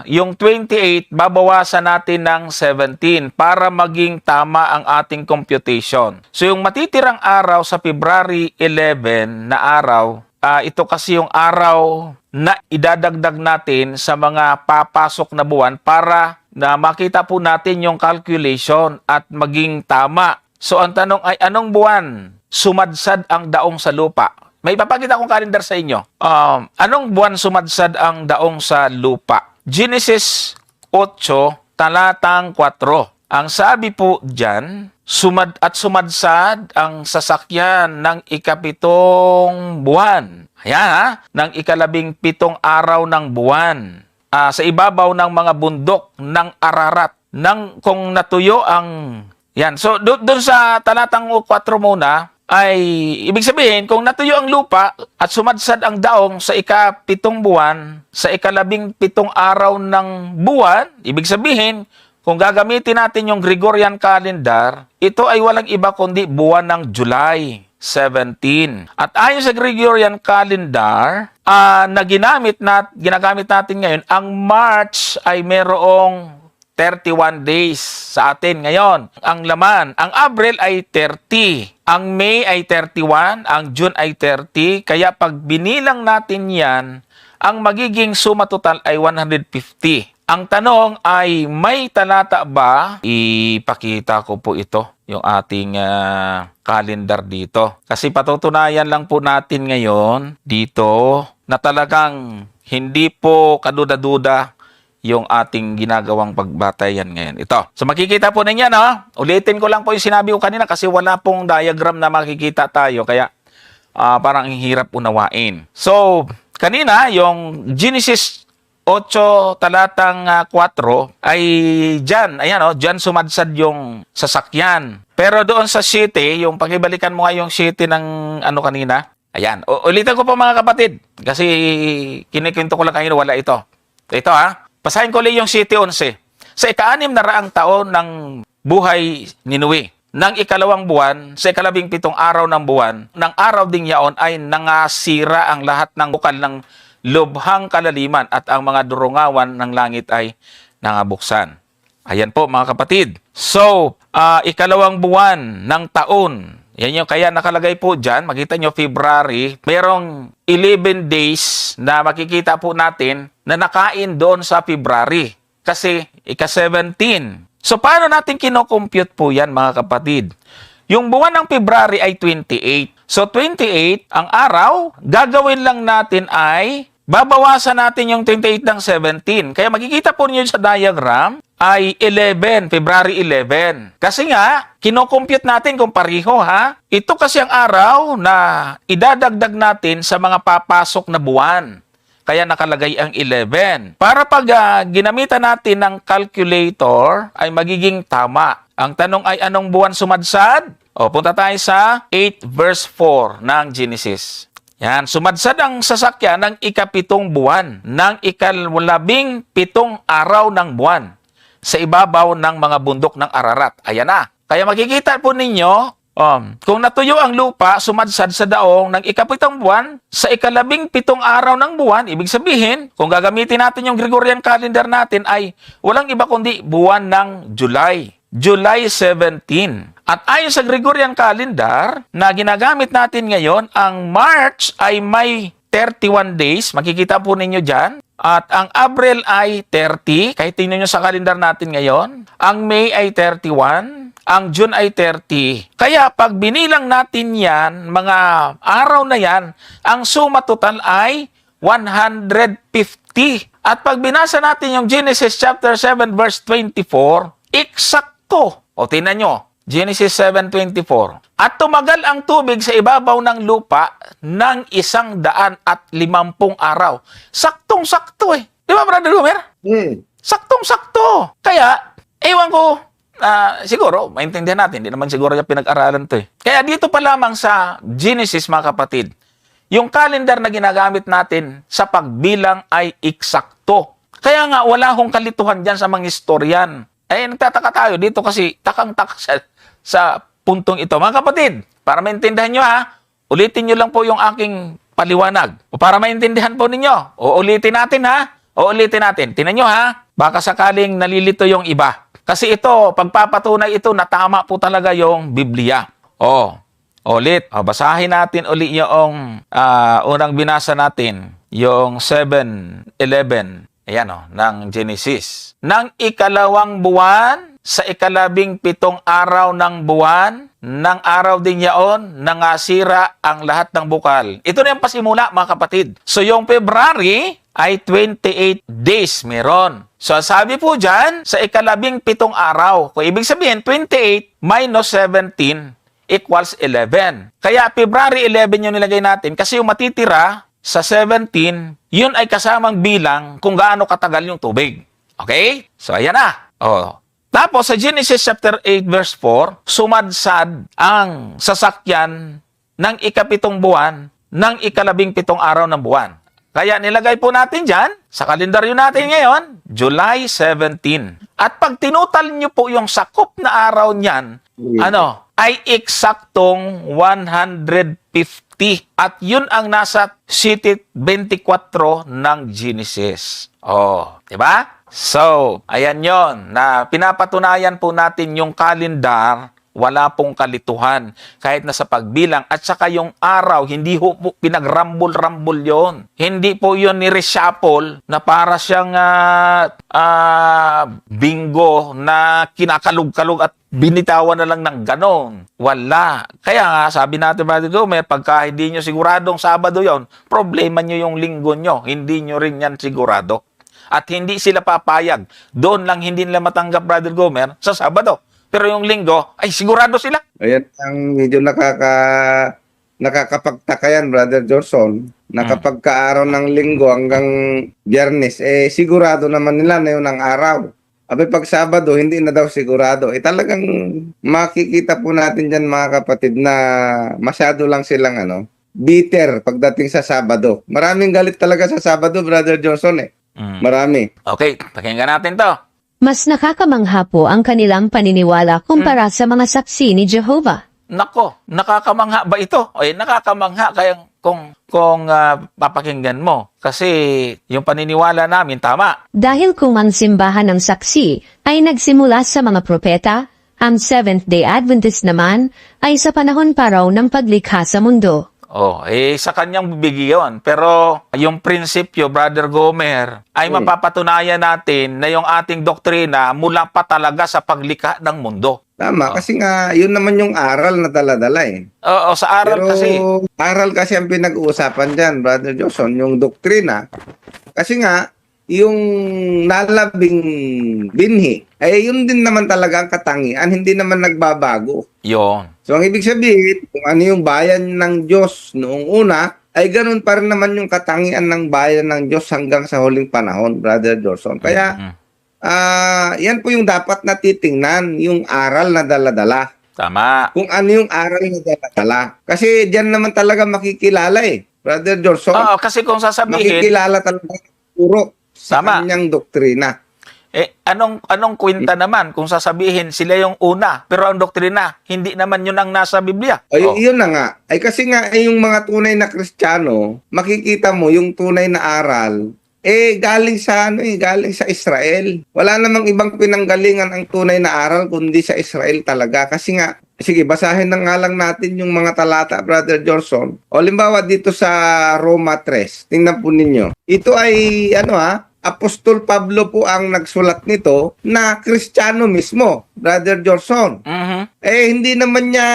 Speaker 1: yung 28, babawasan natin ng 17 para maging tama ang ating computation. So yung matitirang araw sa February 11 na araw, ito kasi yung araw na idadagdag natin sa mga papasok na buwan para na makita po natin yung calculation at maging tama. So ang tanong ay anong buwan? sumadsad ang daong sa lupa? May papakita akong kalendar sa inyo. Anong buwan sumadsad ang daong sa lupa? Genesis 8, talatang 4. Ang sabi po dyan, sumadsad ang sasakyan ng ikapitong buwan. Ayan ha, ng ikalabing-pitong araw ng buwan. Sa ibabaw ng mga bundok ng Ararat. Kung natuyo ang... Yan. So, doon sa talatang 4 muna, ay ibig sabihin, kung natuyo ang lupa at sumadsad ang daong sa ikapitong buwan, sa ikalabing-pitong araw ng buwan, ibig sabihin, kung gagamitin natin yung Gregorian calendar, ito ay walang iba kundi buwan ng July 17. At ayon sa Gregorian calendar, na ginagamit natin ngayon, ang March ay merong 31 days sa atin ngayon. Ang laman, ang Abril ay 30, ang May ay 31, ang June ay 30. Kaya pag binilang natin yan, ang magiging suma total ay 150. Ang tanong ay, may talata ba? Ipakita ko po ito, yung ating calendar dito. Kasi patutunayan lang po natin ngayon dito na talagang hindi po kaduda-duda yung ating ginagawang pagbatayan ngayon. Ito. So makikita po ninyo, no? Ulitin ko lang po yung sinabi ko kanina kasi wala pong diagram na makikita tayo. Kaya parang hirap unawain. So, kanina, yung Genesis 8 talatang 4 ay dyan. Ayan, dyan sumadsad yung sasakyan. Pero doon sa city, yung pakibalikan mo nga yung city ng kanina. Ayan. Ulitin ko po mga kapatid. Kasi kinikwento ko lang kanina, wala ito. Ito Basahin ko lang yung city 11. Sa ika-6 na raang taon ng buhay ni Noe, ng ikalawang buwan, sa ikalabing-pitong araw ng buwan, ng araw ding yaon ay nangasira ang lahat ng bukal ng lubhang kalaliman at ang mga durungawan ng langit ay nangabuksan. Ayan po mga kapatid. So, ikalawang buwan ng taon, yan yung kaya nakalagay po dyan, makita nyo February, merong 11 days na makikita po natin na nakain doon sa February. Kasi ika-17. So, paano natin kinocompute po yan mga kapatid? Yung buwan ng February ay 28. So, 28, ang araw, gagawin lang natin ay babawasan natin yung 28 ng 17. Kaya makikita po niyo sa diagram ay 11, February 11. Kasi nga, kinocompute natin kung pariho Ito kasi ang araw na idadagdag natin sa mga papasok na buwan. Kaya nakalagay ang 11. Para pag ginamitan natin ng calculator ay magiging tama. Ang tanong ay anong buwan sumadsad? Punta tayo sa 8 verse 4 ng Genesis. Yan, sumadsad ang sasakyan ng ikapitong buwan, ng ikalabing-pitong araw ng buwan, sa ibabaw ng mga bundok ng Ararat. Ayan na. Kaya makikita po ninyo, kung natuyo ang lupa, sumadsad sa daong ng ikapitong buwan, sa ikalabing-pitong araw ng buwan, ibig sabihin, kung gagamitin natin yung Gregorian calendar natin, ay walang iba kundi buwan ng July. July 17. At ayon sa Gregorian calendar na ginagamit natin ngayon, ang March ay may 31 days. Makikita po ninyo dyan. At ang April ay 30. Kahit tingnan nyo sa calendar natin ngayon. Ang May ay 31. Ang June ay 30. Kaya pag binilang natin yan, mga araw na yan, ang suma total ay 150. At pag binasa natin yung Genesis chapter 7 verse 24, eksakto. Tingnan nyo. Genesis 7:24. At tumagal ang tubig sa ibabaw ng lupa ng 150 araw. Saktong-sakto Di ba, Brother Homer? Saktong-sakto. Kaya, ewan ko, siguro, maintindihan natin. Hindi naman siguro yung pinag-aralan to Kaya dito pa lamang sa Genesis, mga kapatid, yung calendar na ginagamit natin sa pagbilang ay eksakto. Kaya nga, wala akong kalituhan dyan sa mga historian. Nagtataka tayo dito kasi takang-taka sa puntong ito. Mga kapatid, para maintindihan nyo ulitin nyo lang po yung aking paliwanag. O para maintindihan po ninyo, uulitin natin uulitin natin. Tingnan nyo baka sakaling nalilito yung iba. Kasi ito, pagpapatunay ito na tama po talaga yung Biblia. Ulit. Basahin natin ulit yung unang binasa natin, yung 7:11. Ayan ng Genesis. Nang ikalawang buwan, sa ikalabing-pitong araw ng buwan, ng araw din yaon, nangasira ang lahat ng bukal. Ito na yung pasimula, mga kapatid. So, yung February ay 28 days meron. So, sabi po dyan, sa ika-17 araw. Kung ibig sabihin, 28 minus 17 equals 11. Kaya, February 11 yung nilagay natin kasi yung matitira sa 17, yun ay kasamang bilang kung gaano katagal yung tubig. Okay? So, ayan na. Oh. Tapos, sa Genesis chapter 8 verse 4, sumadsad ang sasakyan ng ika-7 buwan ng ika-17 araw ng buwan. Kaya nilagay po natin dyan, sa kalendaryo natin ngayon, July 17. At pag tinutal nyo po yung sakop na araw niyan, ay eksaktong 150. At yun ang nasa city 24 ng Genesis. Oh, di ba? So, ayan yon na pinapatunayan po natin yung kalendar, wala pong kalituhan kahit na sa pagbilang. At saka yung araw, hindi po pinagrambol-rambol yon. Hindi po yun ni-reshuffle na para siyang bingo na kinakalug-kalug at binitawan na lang ng ganon. Wala. Kaya nga, sabi natin, Brother Gomer, pagka hindi nyo siguradong Sabado yon, problema nyo yung linggo nyo. Hindi nyo rin yan sigurado. At hindi sila papayag. Doon lang hindi nila matanggap, Brother Gomer, sa Sabado. Pero yung linggo, ay sigurado sila.
Speaker 3: Ayan ang medyo nakakapagtaka yan, Brother Johnson. Na kapag kaaraw ng linggo hanggang Biyernes, sigurado naman nila na yun ang araw. Abi pag Sabado, hindi na daw sigurado. Talagang makikita po natin dyan, mga kapatid, na masyado lang silang bitter pagdating sa Sabado. Maraming galit talaga sa Sabado, Brother Johnson Marami.
Speaker 1: Okay, pakinggan natin to.
Speaker 2: Mas nakakamangha po ang kanilang paniniwala kumpara sa mga saksi ni Jehovah.
Speaker 1: Nako, nakakamangha ba ito? Ay, nakakamangha kaya kung papakinggan mo. Kasi yung paniniwala namin tama.
Speaker 2: Dahil kung ang simbahan ng saksi ay nagsimula sa mga propeta, ang Seventh-day Adventist naman ay sa panahon pa raw ng paglikha sa mundo.
Speaker 1: Sa kanyang bibig yun. Pero yung prinsipyo, Brother Gomer, ay mapapatunayan natin na yung ating doktrina mula pa talaga sa paglikha ng mundo.
Speaker 3: Tama, kasi nga, yun naman yung aral na dala-dala
Speaker 1: Oo, sa aral
Speaker 3: Pero,
Speaker 1: kasi.
Speaker 3: aral kasi ang pinag-uusapan dyan, Brother Johnson, yung doktrina. Kasi nga, yung nalabing binhi, yun din naman talaga ang katangian, hindi naman nagbabago.
Speaker 1: Yun.
Speaker 3: So, ang ibig sabihin, kung ano yung bayan ng Diyos noong una, ay ganun pa rin naman yung katangian ng bayan ng Diyos hanggang sa huling panahon, Brother Johnson. Kaya, yan po yung dapat na titingnan, yung aral na dala-dala.
Speaker 1: Tama.
Speaker 3: Kung ano yung aral na dala-dala. Kasi diyan naman talaga makikilala Brother Johnson.
Speaker 1: Oo, kasi kung sasabihin,
Speaker 3: makikilala talaga puro sa kanyang doktrina.
Speaker 1: Anong kwenta naman kung sasabihin sila yung una, pero ang doktrina, hindi naman yun ang nasa Biblia?
Speaker 3: Yun na nga. Kasi nga, yung mga tunay na Kristiyano, makikita mo yung tunay na aral, galing sa galing sa Israel. Wala namang ibang pinanggalingan ang tunay na aral kundi sa Israel talaga. Kasi nga, sige, basahin na nga lang natin yung mga talata, Brother Johnson. Halimbawa dito sa Roma 3, tingnan po ninyo. Ito ay Apostol Pablo po ang nagsulat nito na Kristiyano mismo, Brother Johnson. Hindi naman niya,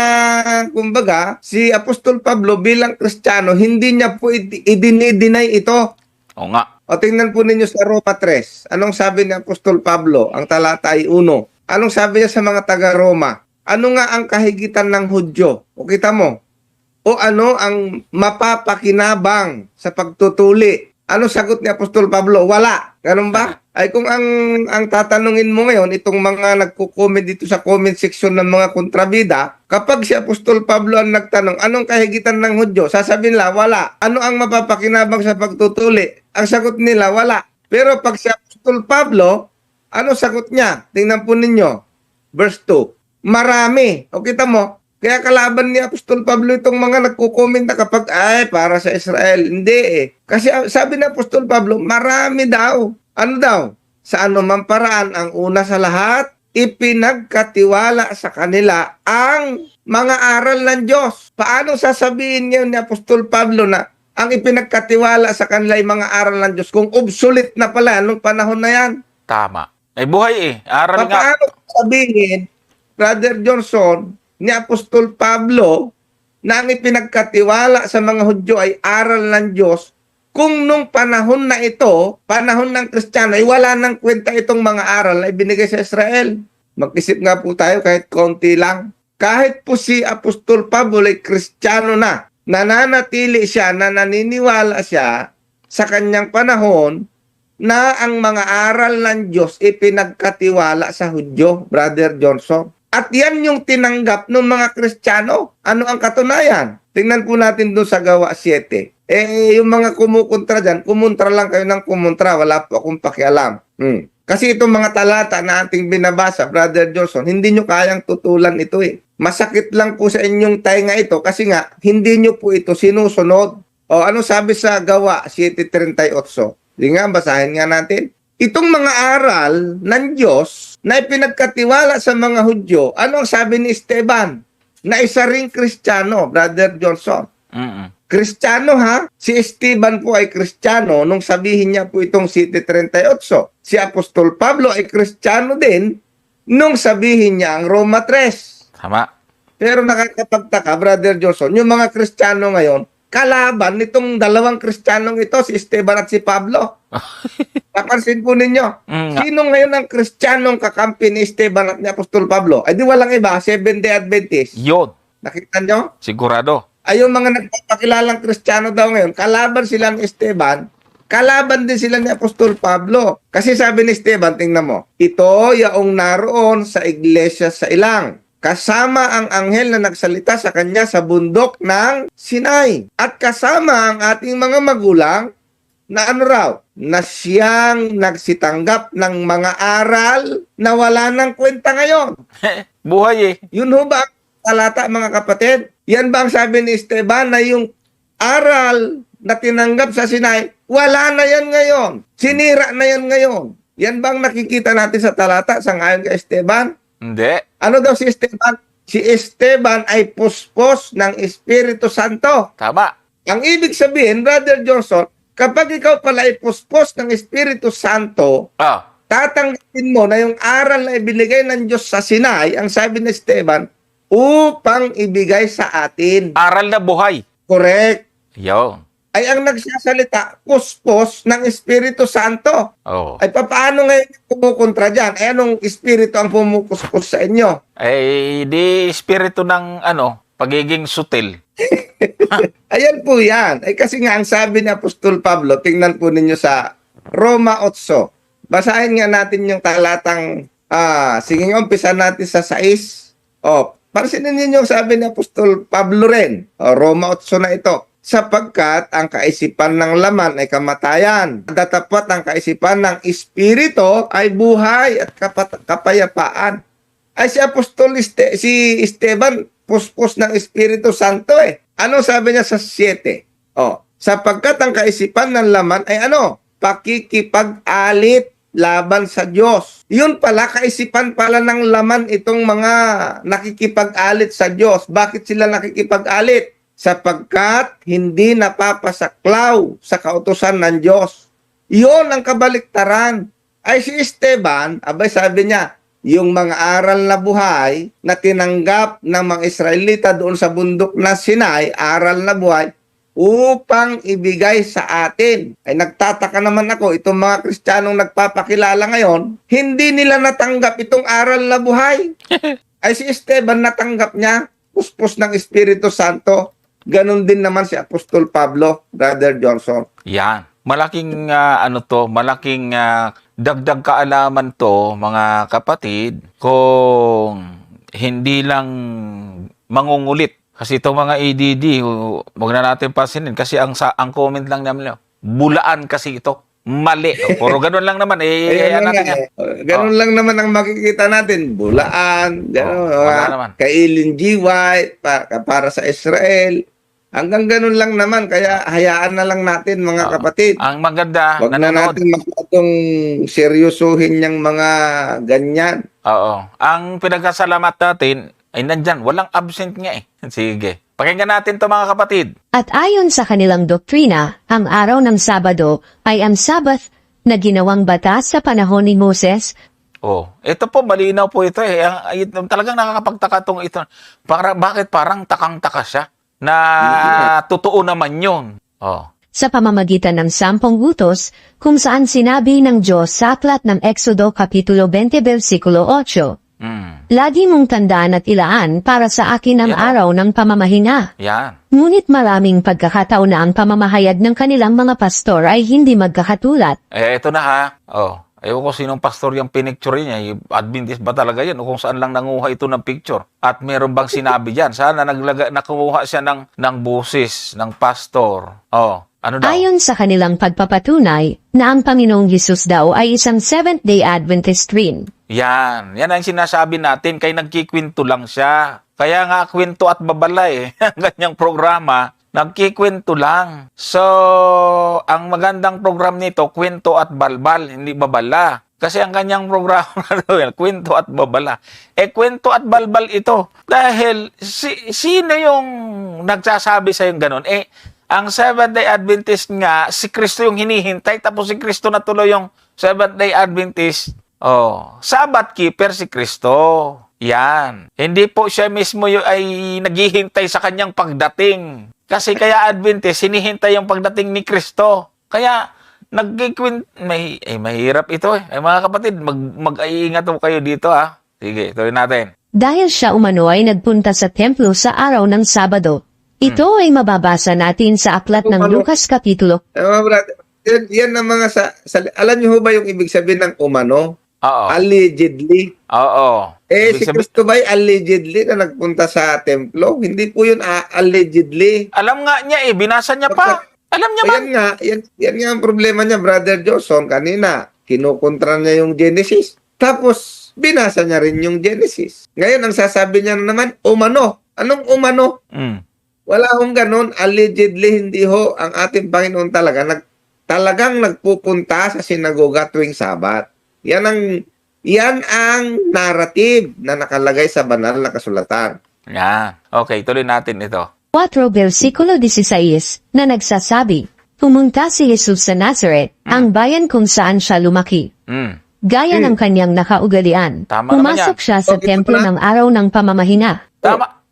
Speaker 3: kumbaga, si Apostol Pablo bilang Kristiyano, hindi niya po i-deny ito.
Speaker 1: Oo nga.
Speaker 3: O tingnan po ninyo sa Roma 3. Anong sabi ni Apostol Pablo? Ang talata ay 1. Anong sabi niya sa mga taga-Roma? Ano nga ang kahigitan ng Hudyo? O kita mo? O ano ang mapapakinabang sa pagtutuli? Ano sagot ni Apostol Pablo? Wala. Ganun ba? Ay kung ang tatanungin mo ngayon, itong mga nagko-comment dito sa comment section ng mga kontrabida, kapag si Apostol Pablo ang nagtanong, anong kahigitan ng Hudyo? Sasabihin nila, wala. Ano ang mapapakinabang sa pagtutuli? Ang sagot nila, wala. Pero pag si Apostol Pablo, ano sagot niya? Tingnan po ninyo. Verse 2. Marami. O kita mo, kaya kalaban ni Apostol Pablo itong mga nagko-comment na kapag, para sa Israel. Hindi Kasi sabi ni Apostol Pablo, marami daw. Ano daw? Sa anumang paraan, ang una sa lahat, ipinagkatiwala sa kanila ang mga aral ng Diyos. Paano sasabihin niya ni Apostol Pablo na ang ipinagkatiwala sa kanila ay mga aral ng Diyos kung obsolete na pala nung panahon na yan?
Speaker 1: Tama. Ay buhay Aral nga.
Speaker 3: Paano sabihin, Brother Johnson, ni Apostol Pablo na ang ipinagkatiwala sa mga Hudyo ay aral ng Diyos, kung nung panahon na ito, panahon ng Kristiyano, ay wala nang kwenta itong mga aral na ibinigay sa Israel. Mag-isip nga po tayo kahit konti lang. Kahit po si Apostol Pablo ay Kristiyano na, nananatili siya, na naniniwala siya sa kanyang panahon na ang mga aral ng Diyos ipinagkatiwala sa Hudyo, Brother Johnson. At yan yung tinanggap ng mga Kristiyano. Ano ang katunayan? Tingnan po natin doon sa Gawa 7. Yung mga kumukontra dyan, kumontra lang kayo ng kumontra. Wala po akong pakialam. Kasi itong mga talata na ating binabasa, Brother Johnson, hindi nyo kayang tutulan ito eh. Masakit lang po sa inyong tainga ito kasi nga, hindi nyo po ito sinusunod. O ano sabi sa Gawa 7:38? Hindi nga, basahin nga natin. Itong mga aral ng Diyos na ipinagkatiwala sa mga Hudyo, ano ang sabi ni Esteban? Na isa ring Kristiyano, Brother Johnson. Kristiyano ha? Si Esteban po ay Kristiyano nung sabihin niya po itong 7:38. Si Apostol Pablo ay Kristiyano din nung sabihin niya ang Roma 3.
Speaker 1: Tama.
Speaker 3: Pero nakakapagtaka, Brother Johnson, yung mga Kristiyano ngayon, kalaban nitong dalawang Kristiyanong ito, si Esteban at si Pablo. Napansin po ninyo, sino ngayon ang Kristiyanong kakampi ni Esteban at ni Apostol Pablo? Ay di walang iba, Seventh-day Adventist.
Speaker 1: Yun.
Speaker 3: Nakita nyo?
Speaker 1: Sigurado.
Speaker 3: Ay yung mga nagpapakilalang Kristiyano daw ngayon, kalaban sila ni Esteban, kalaban din sila ni Apostol Pablo. Kasi sabi ni Esteban, tingnan mo, ito yaong naroon sa iglesia sa ilang, kasama ang anghel na nagsalita sa kanya sa bundok ng Sinai. At kasama ang ating mga magulang na ano raw, na siyang nagsitanggap ng mga aral na wala nang kwenta ngayon.
Speaker 1: Buhay eh.
Speaker 3: Yun ho ba ang talata, mga kapatid? Yan ba ang sabi ni Esteban na yung aral na tinanggap sa Sinai, wala na yan ngayon. Sinira na yan ngayon. Yan ba ang nakikita natin sa talata sa ngayon kay Esteban?
Speaker 1: Hindi.
Speaker 3: Ano daw si Esteban? Si Esteban ay puspos ng Espiritu Santo.
Speaker 1: Tama.
Speaker 3: Ang ibig sabihin, Brother Johnson, kapag ikaw pala ay puspos ng Espiritu Santo, tatanggapin mo na yung aral na ibinigay ng Diyos sa Sinai, ang sabi ni Esteban, upang ibigay sa atin.
Speaker 1: Aral na buhay.
Speaker 3: Correct.
Speaker 1: Yun.
Speaker 3: Ay ang nagsasalita, puspos ng Espiritu Santo.
Speaker 1: Oh.
Speaker 3: Ay paano ngayon kumukontra dyan? Ay anong espiritu ang pumupuspos sa inyo?
Speaker 1: Ay di espiritu ng pagiging sutil.
Speaker 3: Ayan po yan. Ay kasi nga ang sabi ni Apostol Pablo, tingnan po ninyo sa Roma 8. Basahin nga natin yung talatang, sige nga, umpisa natin sa 6. Pansinin ninyo yung sabi ni Apostol Pablo rin. Roma 8 na ito. Sapagkat ang kaisipan ng laman ay kamatayan. Datapat ang kaisipan ng espiritu ay buhay at kapayapaan. Ay si Apostol si Esteban, puspos ng Espiritu Santo eh. Ano sabi niya sa 7? Sapagkat ang kaisipan ng laman ay pakikipag-alit laban sa Diyos. Yun pala, kaisipan pala ng laman itong mga nakikipag-alit sa Diyos. Bakit sila nakikipag-alit? Sapagkat hindi napapasaklaw sa kautusan ng Diyos. Yun ang kabaliktaran. Ay si Esteban, sabi niya, yung mga aral na buhay na tinanggap ng mga Israelita doon sa bundok na Sinai, aral na buhay, upang ibigay sa atin. Ay nagtataka naman ako, itong mga Kristiyanong nagpapakilala ngayon, hindi nila natanggap itong aral na buhay. Ay si Esteban natanggap niya, puspos ng Espiritu Santo. Ganon din naman si Apostol Pablo, Brother Johnson.
Speaker 1: Yan. Malaking malaking dagdag kaalaman to, mga kapatid, kung hindi lang mangungulit. Kasi itong mga ADD, huwag na natin pasinin kasi ang comment lang namin, bulaan kasi ito. Mali. Puro ganun lang naman.
Speaker 3: Ganun lang naman ang makikita natin. Bulaan, gano'n. Kay Ellen G. White, para sa Israel. Hanggang ganun lang naman. Kaya hayaan na lang natin, mga kapatid.
Speaker 1: Ang maganda,
Speaker 3: huwag na natin masyadong seryosohin yung mga ganyan.
Speaker 1: Oo. Ang pinagkasalamat natin ay nandyan. Walang absent nga eh. Sige. Pakinggan natin to, mga kapatid.
Speaker 2: At ayon sa kanilang doktrina, ang araw ng Sabado ay ang Sabbath na ginawang batas sa panahon ni Moses
Speaker 1: Oh, ito po malinaw po ito eh. Talagang nakakapagtaka tong ito. Bakit parang takang-taka siya na totoo naman 'yon. Oh.
Speaker 2: Sa pamamagitan ng 10 utos, kung saan sinabi ng Diyos sa aklat ng Exodo Kapitulo 20 versikulo 8,
Speaker 1: Mm.
Speaker 2: lagi mong tandaan at ilaan para sa akin ang
Speaker 1: Yan,
Speaker 2: araw ng pamamahinga.
Speaker 1: Yan.
Speaker 2: Ngunit maraming pagkakataon na ang pamamahayag ng kanilang mga pastor ay hindi magkakatulad.
Speaker 1: Ito na ha. Oh. Ewan ko sinong pastor yung pinicture niya. Adventist ba talaga yan? O kung saan lang nanguha ito ng picture? At meron bang sinabi dyan? Sana nakuha siya ng busis, ng pastor. Oh. Ano daw?
Speaker 2: Ayon sa kanilang pagpapatunay na ang Panginoong Hesus daw ay isang Seventh-day Adventist rin.
Speaker 1: Yan. Yan ang sinasabi natin. Kaya nagkikwento lang siya. Kaya nga kwento at babala eh. Ang ganyang programa, nagkikwento lang. So, ang magandang program nito, kwento at balbal, hindi babala. Kasi ang kanyang programa, kwento at babala. Kwento at balbal ito. Dahil, sino yung nagsasabi sa yung ganun? Ang Seventh-day Adventist nga, si Kristo yung hinihintay, tapos si Kristo na tuloy yung Seventh-day Adventist. Oh, Sabbath keeper si Kristo. Yan. Hindi po siya mismo ay naghihintay sa kanyang pagdating. Kasi kaya Adventist, hinihintay yung pagdating ni Kristo. Kaya, mahirap ito eh. Ay mga kapatid, mag-iingat po kayo dito ha. Sige, tuloy natin.
Speaker 2: Dahil siya umano ay nagpunta sa templo sa araw ng Sabado. Ito ay mababasa natin sa aklat ng Lucas Kapitulo.
Speaker 3: Brother, yan ang mga alam niyo ho ba yung ibig sabihin ng umano?
Speaker 1: Oo.
Speaker 3: Allegedly.
Speaker 1: Oo.
Speaker 3: Si Kristo ba ay allegedly na nagpunta sa templo? Hindi po yun allegedly.
Speaker 1: Alam nga niya binasa niya pa. Alam niya ba?
Speaker 3: Yan nga ang problema niya, Brother Johnson. Kanina, kinukontra niya yung Genesis. Tapos, binasa niya rin yung Genesis. Ngayon, ang sasabi niya naman, umano. Anong umano? Wala hong ganun. Allegedly, hindi ho ang ating Panginoon talagang nagpupunta sa sinagoga tuwing Sabat. Yan ang narrative na nakalagay sa banal na kasulatan.
Speaker 1: Yeah. Okay, tuloy natin ito.
Speaker 2: 4 versikulo 16 na nagsasabi, pumunta si Jesus sa Nazareth, ang bayan kung saan siya lumaki. Gaya ng kanyang nakaugalian,
Speaker 1: Tama naman
Speaker 2: pumasok
Speaker 1: yan.
Speaker 2: siya sa templo ng araw ng pamamahinga.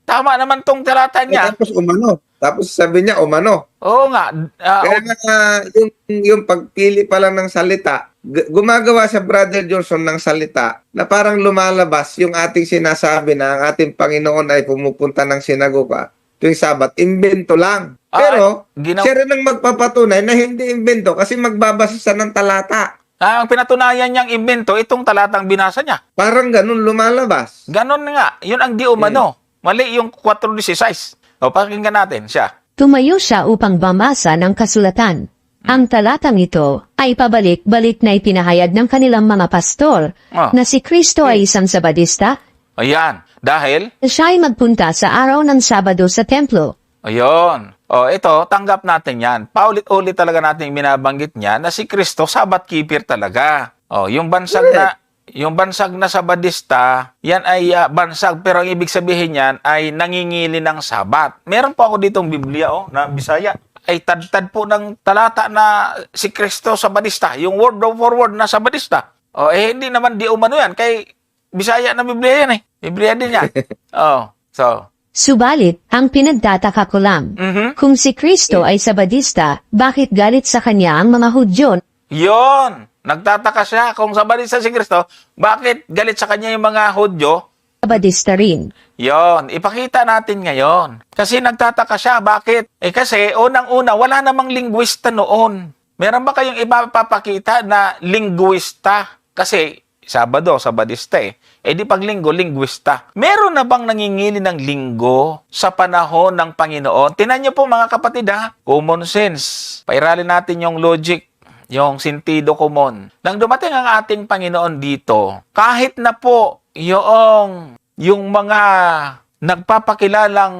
Speaker 1: Tama naman tong talata niya.
Speaker 3: Tapos umano. Tapos sabi niya umano.
Speaker 1: Oo nga.
Speaker 3: Kaya nga, yung pagpili pa lang ng salita, gumagawa sa Brother Johnson ng salita na parang lumalabas yung ating sinasabi na ang ating Panginoon ay pumupunta ng sinagoga tuwing Sabat. Imbento lang. Pero, siya rin ang magpapatunay na hindi imbento kasi magbabasa siya ng talata.
Speaker 1: Ang pinatunayan niyang imbento, itong talatang binasa niya.
Speaker 3: Parang ganun lumalabas.
Speaker 1: Ganon nga. Yun ang di umano. Mali yung 4:16. O, pakinggan natin siya.
Speaker 2: Tumayo siya upang bamasa ng kasulatan. Ang talatang ito ay pabalik-balik na ipinahayag ng kanilang mga pastor na si Kristo ay isang Sabadista.
Speaker 1: Ayan. Dahil?
Speaker 2: Siya ay magpunta sa araw ng Sabado sa templo.
Speaker 1: Ayun. O, ito, tanggap natin yan. Paulit-ulit talaga natin binabanggit niya na si Kristo, Sabbath keeper talaga. O, yung bansag na Sabadista, yan ay bansag, pero ang ibig sabihin yan ay nangingili ng Sabat. Meron po ako ditong Biblia, na Bisaya. Ay tad-tad po ng talata na si Kristo Sabadista, yung word for word na Sabadista. O, hindi naman di umano yan, kay Bisaya na Biblia yan Biblia din yan.
Speaker 2: Subalit, ang pinagtataka ko lang, kung si Kristo ay Sabadista, bakit galit sa kanya ang mga Hudyo?
Speaker 1: Yon! Nagtataka siya kung Sabadista si Kristo, bakit galit sa kanya yung mga Hudyo?
Speaker 2: Sabadista rin.
Speaker 1: Yon, ipakita natin ngayon. Kasi nagtataka siya, bakit? Kasi unang-una, wala namang lingwista noon. Meron ba kayong ipapakita na lingwista? Kasi Sabadista di pag linggo, lingwista. Meron na bang nangingili ng linggo sa panahon ng Panginoon? Tinan niyo po mga kapatid common sense. Pairalin natin yung logic, yung sentido common. Nang dumating ang ating Panginoon dito, kahit na po yung mga nagpapakilalang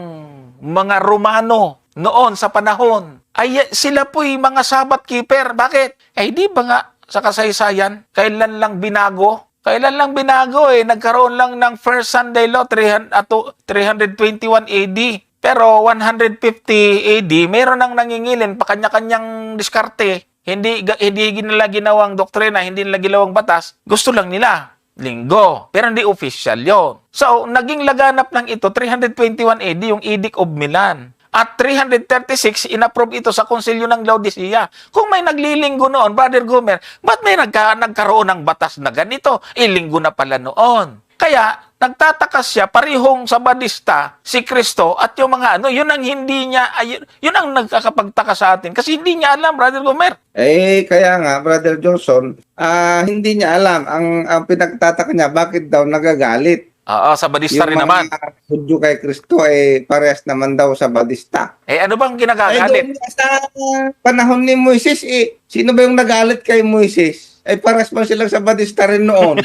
Speaker 1: mga Romano noon sa panahon, ay sila po'y mga Sabbath keeper. Bakit? Di ba nga sa kasaysayan, kailan lang binago? Nagkaroon lang ng First Sunday Law 321 AD. Pero 150 AD, meron nang nangingilin pa kanya-kanyang diskarte. Hindi nila ginawang doktrina, hindi nila ginawang batas. Gusto lang nila linggo. Pero hindi official yon. So, naging laganap ng ito, 321 AD, yung Edict of Milan. At 336, inapprove ito sa konsilyo ng Laodicea. Kung may naglilinggo noon, Brother Gomer, ba't may nagkaroon ng batas na ganito? Linggo na pala noon. Kaya, nagtataka siya, parihong Sabadista, si Kristo, at yung mga yun ang hindi niya, yun ang nagkakapagtaka sa atin. Kasi hindi niya alam, Brother Gomer.
Speaker 3: Kaya nga, Brother Johnson, hindi niya alam. Ang pinagtataka niya, bakit daw nagagalit?
Speaker 1: Sabadista rin
Speaker 3: Yung
Speaker 1: naman.
Speaker 3: mga Hudyo kay Kristo, parehas naman daw sa Badista.
Speaker 1: Ano bang
Speaker 3: Doon
Speaker 1: ginagagalit?
Speaker 3: sa panahon ni Moises, sino ba yung nagalit kay Moises? Parehas mo silang sa Badista rin noon.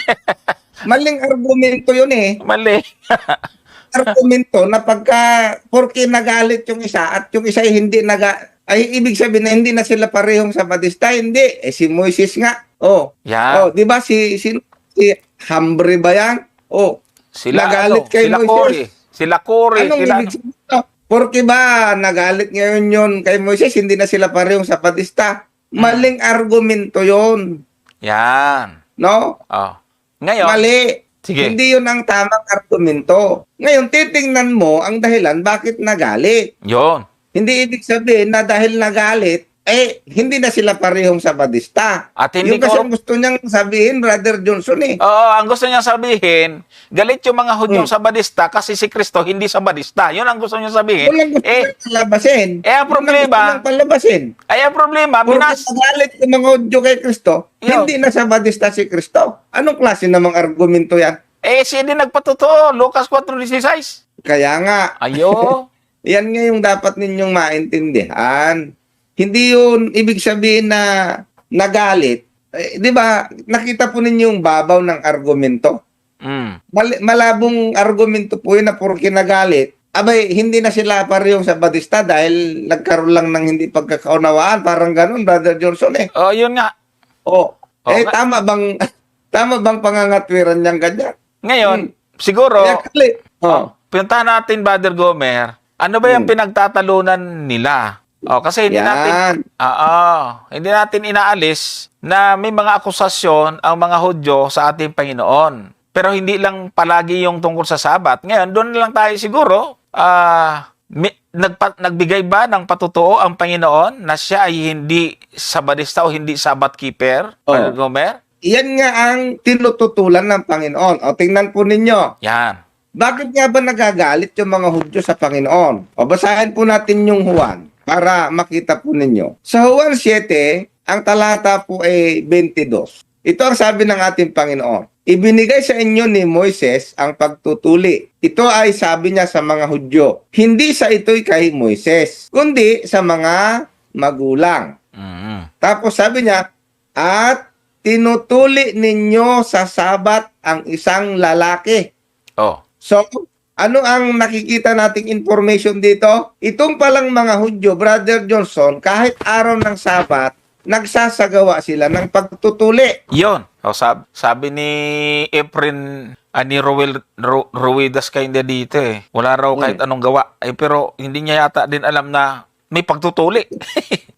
Speaker 3: Maling argumento yun
Speaker 1: Mali.
Speaker 3: Argumento na porque nagalit yung isa at yung isa hindi ibig sabihin na hindi na sila parehong sa Badista, hindi. Si Moises nga.
Speaker 1: Yan.
Speaker 3: Di ba si Hambre ba yan?
Speaker 1: Sila
Speaker 3: nagalit kay
Speaker 1: sila
Speaker 3: Moises.
Speaker 1: Cory. Sila Cory.
Speaker 3: Anong
Speaker 1: Sila
Speaker 3: ibig sabihin? Porque ba nagalit ngayon yun kay Moises, hindi na sila parehong sa Badista? Maling argumento yun.
Speaker 1: Yan.
Speaker 3: No?
Speaker 1: Ngayon.
Speaker 3: Mali.
Speaker 1: Sige.
Speaker 3: Hindi yun ang tamang argumento. Ngayon, titingnan mo ang dahilan bakit nagalit.
Speaker 1: Yun.
Speaker 3: Hindi ibig sabihin na dahil nagalit, hindi na sila parehong sa Badista.
Speaker 1: At hindi
Speaker 3: Yung kasi ang gusto niyang sabihin, Brother Johnson
Speaker 1: Oo, ang gusto niya sabihin, galit yung mga Hudyong Sabadista kasi si Kristo hindi Sabadista. Yun ang gusto niya sabihin.
Speaker 3: Yun ang gusto niyang palabasin.
Speaker 1: ang problema,
Speaker 3: Yun ang gusto niyang palabasin.
Speaker 1: ang problema,
Speaker 3: Porque nagalit yung mga Hudyo kay Kristo, hindi na sa Badista si Kristo. Anong klase namang argumento yan?
Speaker 1: siya din nagpatotoo, Lucas 4:16.
Speaker 3: Kaya nga,
Speaker 1: Ayo.
Speaker 3: yan nga yung dapat ninyong maintindihan. Hindi yun ibig sabihin na nagalit. Di ba, nakita po ninyo yung babaw ng argumento. Malabong argumento po yun na porque nagalit. Hindi na sila parehong sa Badista dahil nagkaroon lang ng hindi pagkakaunawaan. Parang ganun, Brother Johnson
Speaker 1: Yun nga.
Speaker 3: Tama bang pangangatwiran niyang ganyan?
Speaker 1: Ngayon, siguro,
Speaker 3: Kaya
Speaker 1: puntahan natin, Brother Gomer, ano ba yung pinagtatalunan nila? Kasi hindi natin inaalis na may mga akusasyon ang mga Hudyo sa ating Panginoon. Pero hindi lang palagi yung tungkol sa Sabat. Ngayon, doon lang tayo siguro, nagbigay ba ng patutuo ang Panginoon na siya ay hindi Sabadista o hindi Sabbath keeper? Brother Gomer?
Speaker 3: Yan nga ang tinututulan ng Panginoon. Tingnan po ninyo.
Speaker 1: Yan.
Speaker 3: Bakit nga ba nagagalit yung mga Hudyo sa Panginoon? Basahin po natin yung Juan para makita po ninyo. Sa Juan 7, ang talata po ay 22. Ito ang sabi ng ating Panginoon. Ibinigay sa inyo ni Moises ang pagtutuli. Ito ay sabi niya sa mga Hudyo. Hindi sa ito'y kay Moises, kundi sa mga magulang. Tapos sabi niya, at tinutuli ninyo sa Sabat ang isang lalaki. So, ano ang nakikita nating information dito? Itong palang mga Hudyo, Brother Johnson, kahit araw ng Sabat, nagsasagawa sila ng pagtutuli.
Speaker 1: Yun. Sabi ni Efren, ni Ruidas kinda dito wala raw kahit anong gawa. Pero hindi niya yata din alam na may pagtutuli.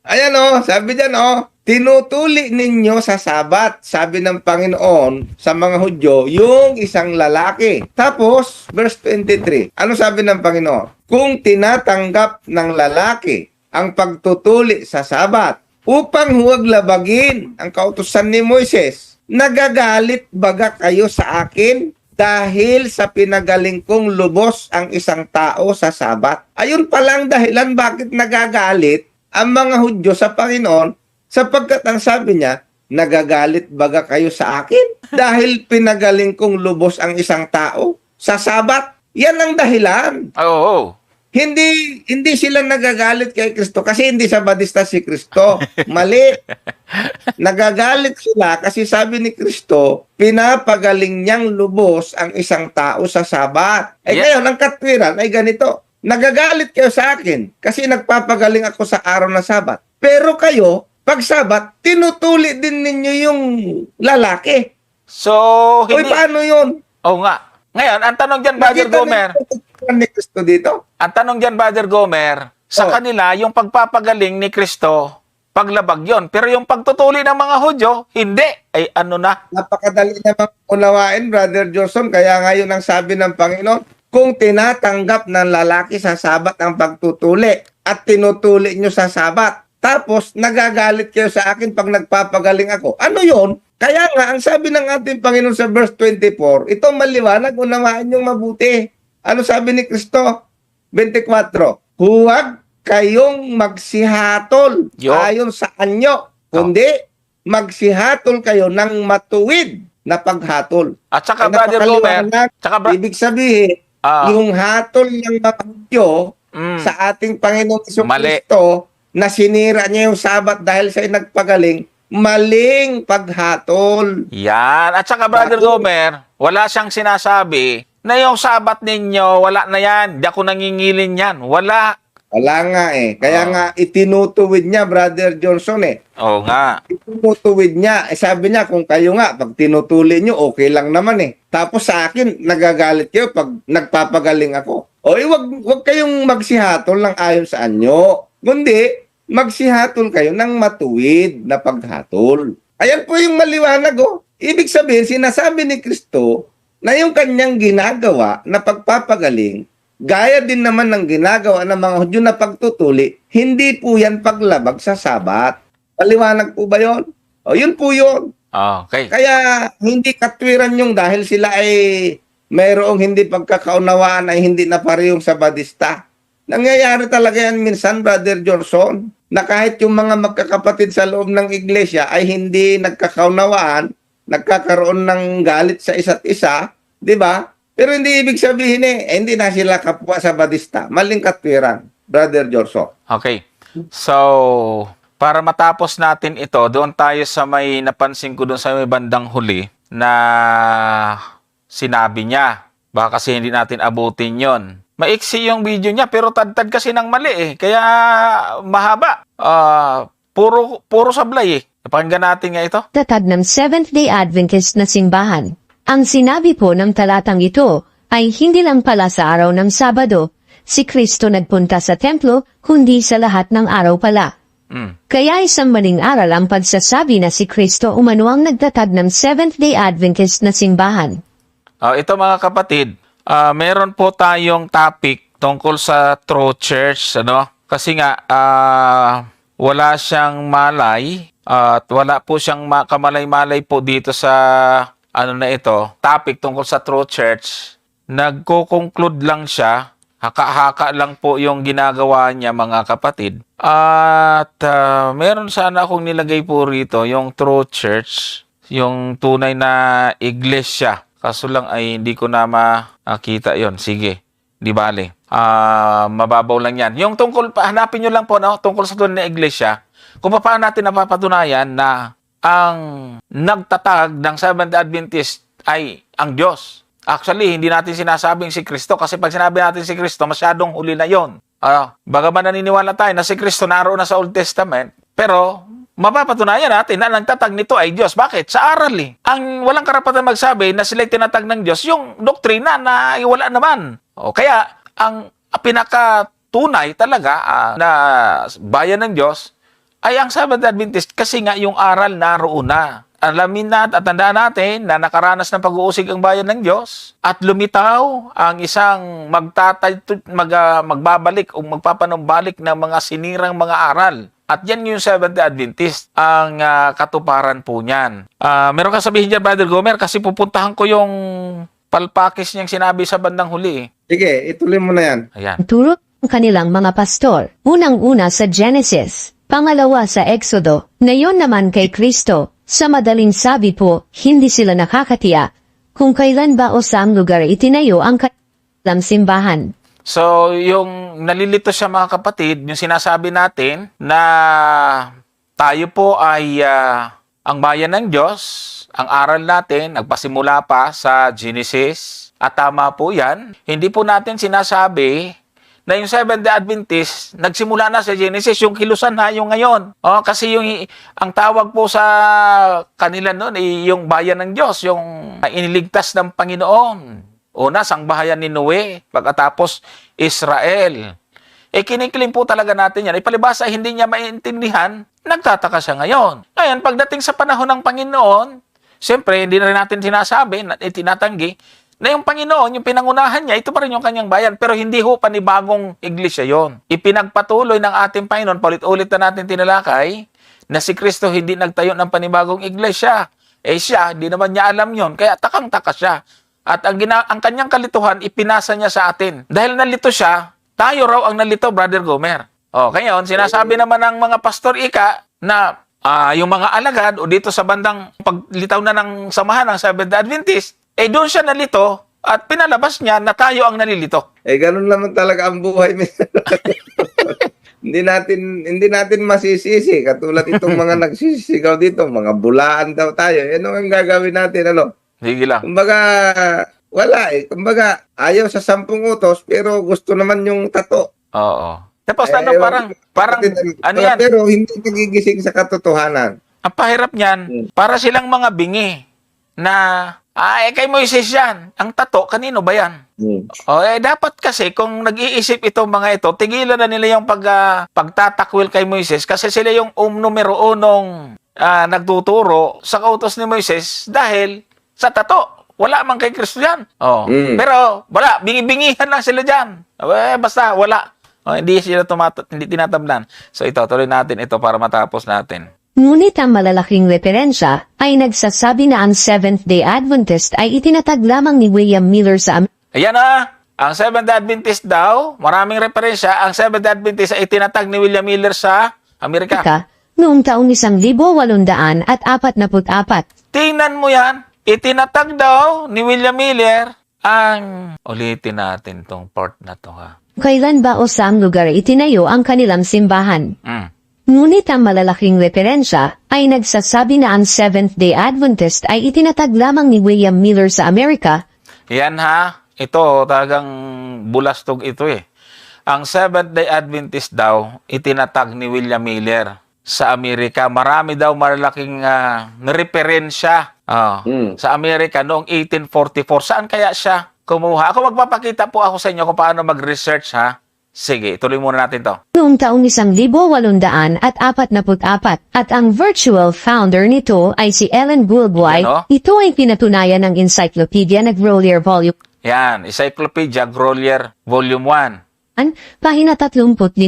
Speaker 3: Ayan sabi dyan tinutuli ninyo sa Sabat, sabi ng Panginoon sa mga Hudyo, yung isang lalaki. Tapos, verse 23, ano sabi ng Panginoon? Kung tinatanggap ng lalaki ang pagtutuli sa Sabat upang huwag labagin ang kautusan ni Moises, nagagalit baga kayo sa akin dahil sa pinagaling kong lubos ang isang tao sa Sabat? Ayun palang dahilan bakit nagagalit ang mga Hudyo sa Panginoon, sapagkat ang sabi niya, nagagalit baga kayo sa akin dahil pinagaling kong lubos ang isang tao sa Sabat? Yan ang dahilan. Hindi sila nagagalit kay Kristo kasi hindi Sabadista si Kristo. Mali. Nagagalit sila kasi sabi ni Kristo, pinapagaling niyang lubos ang isang tao sa Sabat. Ngayon, ang katwiran ay ganito. Nagagalit kayo sa akin kasi nagpapagaling ako sa araw na Sabat. Pero kayo, pag Sabat, tinutuli din ninyo yung lalaki.
Speaker 1: So, hindi...
Speaker 3: paano yun?
Speaker 1: Nga. Ngayon, ang tanong dyan, Brother Gomer,
Speaker 3: ni Kristo dito?
Speaker 1: Ang tanong dyan, Brother Gomer, sa kanila, yung pagpapagaling ni Kristo, paglabag yon. Pero yung pagtutuli ng mga Hudyo, hindi. Ay ano na?
Speaker 3: Napakadali namang unawain, Brother Johnson. Kaya ngayon ang sabi ng Panginoon, kung tinatanggap ng lalaki sa Sabat ang pagtutuli at tinutuli nyo sa Sabat, tapos nagagalit kayo sa akin pag nagpapagaling ako. Ano yon? Kaya nga, ang sabi ng ating Panginoon sa verse 24, ito maliwanag, unawain yung mabuti. Ano sabi ni Kristo? 24, huwag kayong magsihatol
Speaker 1: Yo.
Speaker 3: ayon sa anyo, kundi magsihatol kayo ng matuwid na paghatol.
Speaker 1: At saka,
Speaker 3: Ay,
Speaker 1: Brother Gomer,
Speaker 3: napakaliwanag.
Speaker 1: tsaka,
Speaker 3: Ibig sabihin, yung hatol ng mga Hudyo sa ating Panginoong
Speaker 1: Mali.
Speaker 3: Kristo na sinira niya yung Sabat dahil siya nagpagaling, maling paghatol.
Speaker 1: yan. At saka, Brother
Speaker 3: Bakit?
Speaker 1: Gomer, wala siyang sinasabi na yung Sabat ninyo, wala na yan. Di ako nangingilin yan. Wala.
Speaker 3: Wala nga eh. Kaya nga itinutuwid niya, Brother Johnson eh.
Speaker 1: Oo nga.
Speaker 3: Tinutuwid niya. Sabi niya, kung kayo nga, pag tinutuli niyo, okay lang naman eh. Tapos sa akin, nagagalit kayo pag nagpapagaling ako. O wag kayong magsihatol ng ayon sa anyo. Kundi, magsihatol kayo ng matuwid na paghatol. Ayan po yung maliwanag oh. Ibig sabihin, sinasabi ni Kristo na yung kanyang ginagawa na pagpapagaling, gaya din naman ng ginagawa ng mga Hudyo na pagtutuli, hindi po yan paglabag sa Sabat. Paliwanag po ba yun? O yun po yun.
Speaker 1: Okay.
Speaker 3: Kaya hindi katwiran yung dahil sila ay mayroong hindi pagkakaunawaan ay hindi na parehong Sabadista. Nangyayari talaga yan minsan, Brother Johnson, na kahit yung mga magkakapatid sa loob ng iglesia ay hindi nagkakaunawaan, nagkakaroon ng galit sa isa't isa, di ba? Pero hindi ibig sabihin hindi na sila kapwa Sabadista. Maling katwiran, Brother Johnson.
Speaker 1: Okay. So, para matapos natin ito, doon tayo sa may napansin ko doon sa may bandang huli na sinabi niya. Baka kasi hindi natin abutin yon. Maiksi yung video niya pero tad-tad kasi ng mali eh. Kaya mahaba. Puro sablay eh. Napakinggan natin nga ito.
Speaker 2: Tatag ng Seventh-day Adventist na simbahan. Ang sinabi po ng talatang ito ay hindi lang pala sa araw ng Sabado, si Kristo nagpunta sa templo, kundi sa lahat ng araw pala. Kaya isang maling aral ang pagsasabi na si Kristo umano ang nagtatag ng Seventh-day Adventist na simbahan.
Speaker 1: Ito mga kapatid, meron po tayong topic tungkol sa True Church, ano? Kasi nga wala siyang malay at wala po siyang kamalay-malay po dito sa topic tungkol sa True Church. Nagko-conclude lang siya, haka-haka lang po yung ginagawa niya mga kapatid. At meron sana akong nilagay po rito yung True Church, yung tunay na iglesia. Kaso lang ay hindi ko na makita yon. Sige, di bale. Mababaw lang yan. Yung tungkol, hanapin nyo lang po tungkol sa tunay na iglesia, kung paano natin napapatunayan na ang nagtatag ng Seventh-day Adventist ay ang Diyos. Actually, hindi natin sinasabing si Kristo kasi pag sinabi natin si Kristo, masyadong huli na yon. Bagaman naniniwala tayo na si Kristo naroon na sa Old Testament, pero mapapatunayan natin na nagtatag nito ay Diyos. Bakit? Sa aral eh. Ang walang karapatan magsabi na sila'y tinatag ng Diyos, yung doktrina na wala naman. Kaya, ang pinakatunay talaga na bayan ng Diyos ay ang Seventh-day Adventist kasi nga yung aral naroon na. Alamin natin at tandaan natin na nakaranas ng pag-uusig ang bayan ng Diyos at lumitaw ang isang magbabalik o magpapanumbalik ng mga sinirang mga aral. At yan yung Seventh-day Adventist, ang katuparan po niyan. Meron kang sabihin dyan, Brother Gomer, kasi pupuntahan ko yung palpakis niyang sinabi sa bandang huli.
Speaker 3: Sige, ituloy mo na yan.
Speaker 1: Ayan.
Speaker 2: Turo ng kanilang mga pastor, unang-una sa Genesis, pangalawa sa Exodo, ngayon naman kay Kristo. Sa madaling sabi po, hindi sila nakakatiya kung kailan ba o saang lugar itinayo ang kanilang simbahan.
Speaker 1: So, yung nalilito siya mga kapatid, yung sinasabi natin na tayo po ay ang bayan ng Diyos, ang aral natin, nagpasimula pa sa Genesis, at tama po yan. Hindi po natin sinasabi na yung Seventh-day Adventist, nagsimula na sa Genesis, yung kilusan na yung ngayon. Kasi ang tawag po sa kanila noon ay yung bayan ng Diyos, yung iniligtas ng Panginoon. Una, sangbahayan ni Noe, pagkatapos Israel. kiniklaim po talaga natin yan. Palibhasa, hindi niya maintindihan, nagtataka siya ngayon. Ngayon, pagdating sa panahon ng Panginoon, siyempre, hindi na rin natin sinasabi, tinatanggi, na yung Panginoon, yung pinangunahan niya, ito pa rin yung kanyang bayan. Pero hindi ho panibagong iglesia yon. Ipinagpatuloy ng ating Panginoon, paulit-ulit na natin tinalakay, na si Kristo hindi nagtayo ng panibagong iglesia. Siya, hindi naman niya alam yon. Kaya takang-taka siya. At ang kanyang kalituhan, ipinasa niya sa atin. Dahil nalito siya, tayo raw ang nalito, Brother Gomer. Ngayon, sinasabi naman ng mga pastor ika na yung mga alagad o dito sa bandang paglitaw na ng samahan ng Seventh-day Adventist, doon siya nalito at pinalabas niya na tayo ang nalilito.
Speaker 3: Ganun naman talaga ang buhay. Hindi natin masisisi. Katulad itong mga nagsisigaw dito, mga bulaan daw tayo. Ano ang gagawin natin, ano?
Speaker 1: Sige lang.
Speaker 3: Kumbaga, wala Kumbaga, ayaw sa 10 utos, pero gusto naman yung tato.
Speaker 1: Oo. Tapos parang ano yan?
Speaker 3: Pero hindi nagigising sa katotohanan.
Speaker 1: Ang pahirap niyan, para silang mga bingi na, kay Moises yan. Ang tato, kanino ba yan? Dapat kasi kung nag-iisip itong mga ito, tigilan na nila yung pagtatakwil kay Moises kasi sila yung numero unong nagtuturo sa kautos ni Moises dahil sa tato. Wala man kay Kristo yan. Pero wala, bingi-bingihan lang sila dyan. Basta wala. Hindi sila hindi tinatamnan. So ito, tuloy natin ito para matapos natin.
Speaker 2: Ngunit ang malalaking referensya ay nagsasabi na ang Seventh-day Adventist ay itinatag lamang ni William Miller sa
Speaker 1: Ayan ang Seventh-day Adventist daw, maraming referensya, ang Seventh-day Adventist ay itinatag ni William Miller sa Amerika.
Speaker 2: Noong taong 1844.
Speaker 1: Tingnan mo yan. Itinatag daw ni William Miller ang... Ulitin natin tong part na to ha.
Speaker 2: Kailan ba o saang lugar itinayo ang kanilang simbahan? Ngunit ang malalaking referensya ay nagsasabi na ang Seventh-day Adventist ay itinatag lamang ni William Miller sa Amerika.
Speaker 1: Yan ha. Ito talagang bulastog ito Ang Seventh-day Adventist daw itinatag ni William Miller sa Amerika. Marami daw malalaking referensya sa Amerika noong 1844. Saan kaya siya kumuha? Ako magpapakita po ako sa inyo kung paano mag-research ha. Sige, tuloy muna natin to.
Speaker 2: Noong taong 1844 at ang virtual founder nito ay si Ellen Gould White. Ito ay pinatunayan ng Encyclopedia Grolier Volume.
Speaker 1: Yan, Encyclopedia Grolier Volume 1.
Speaker 2: Pahina 35.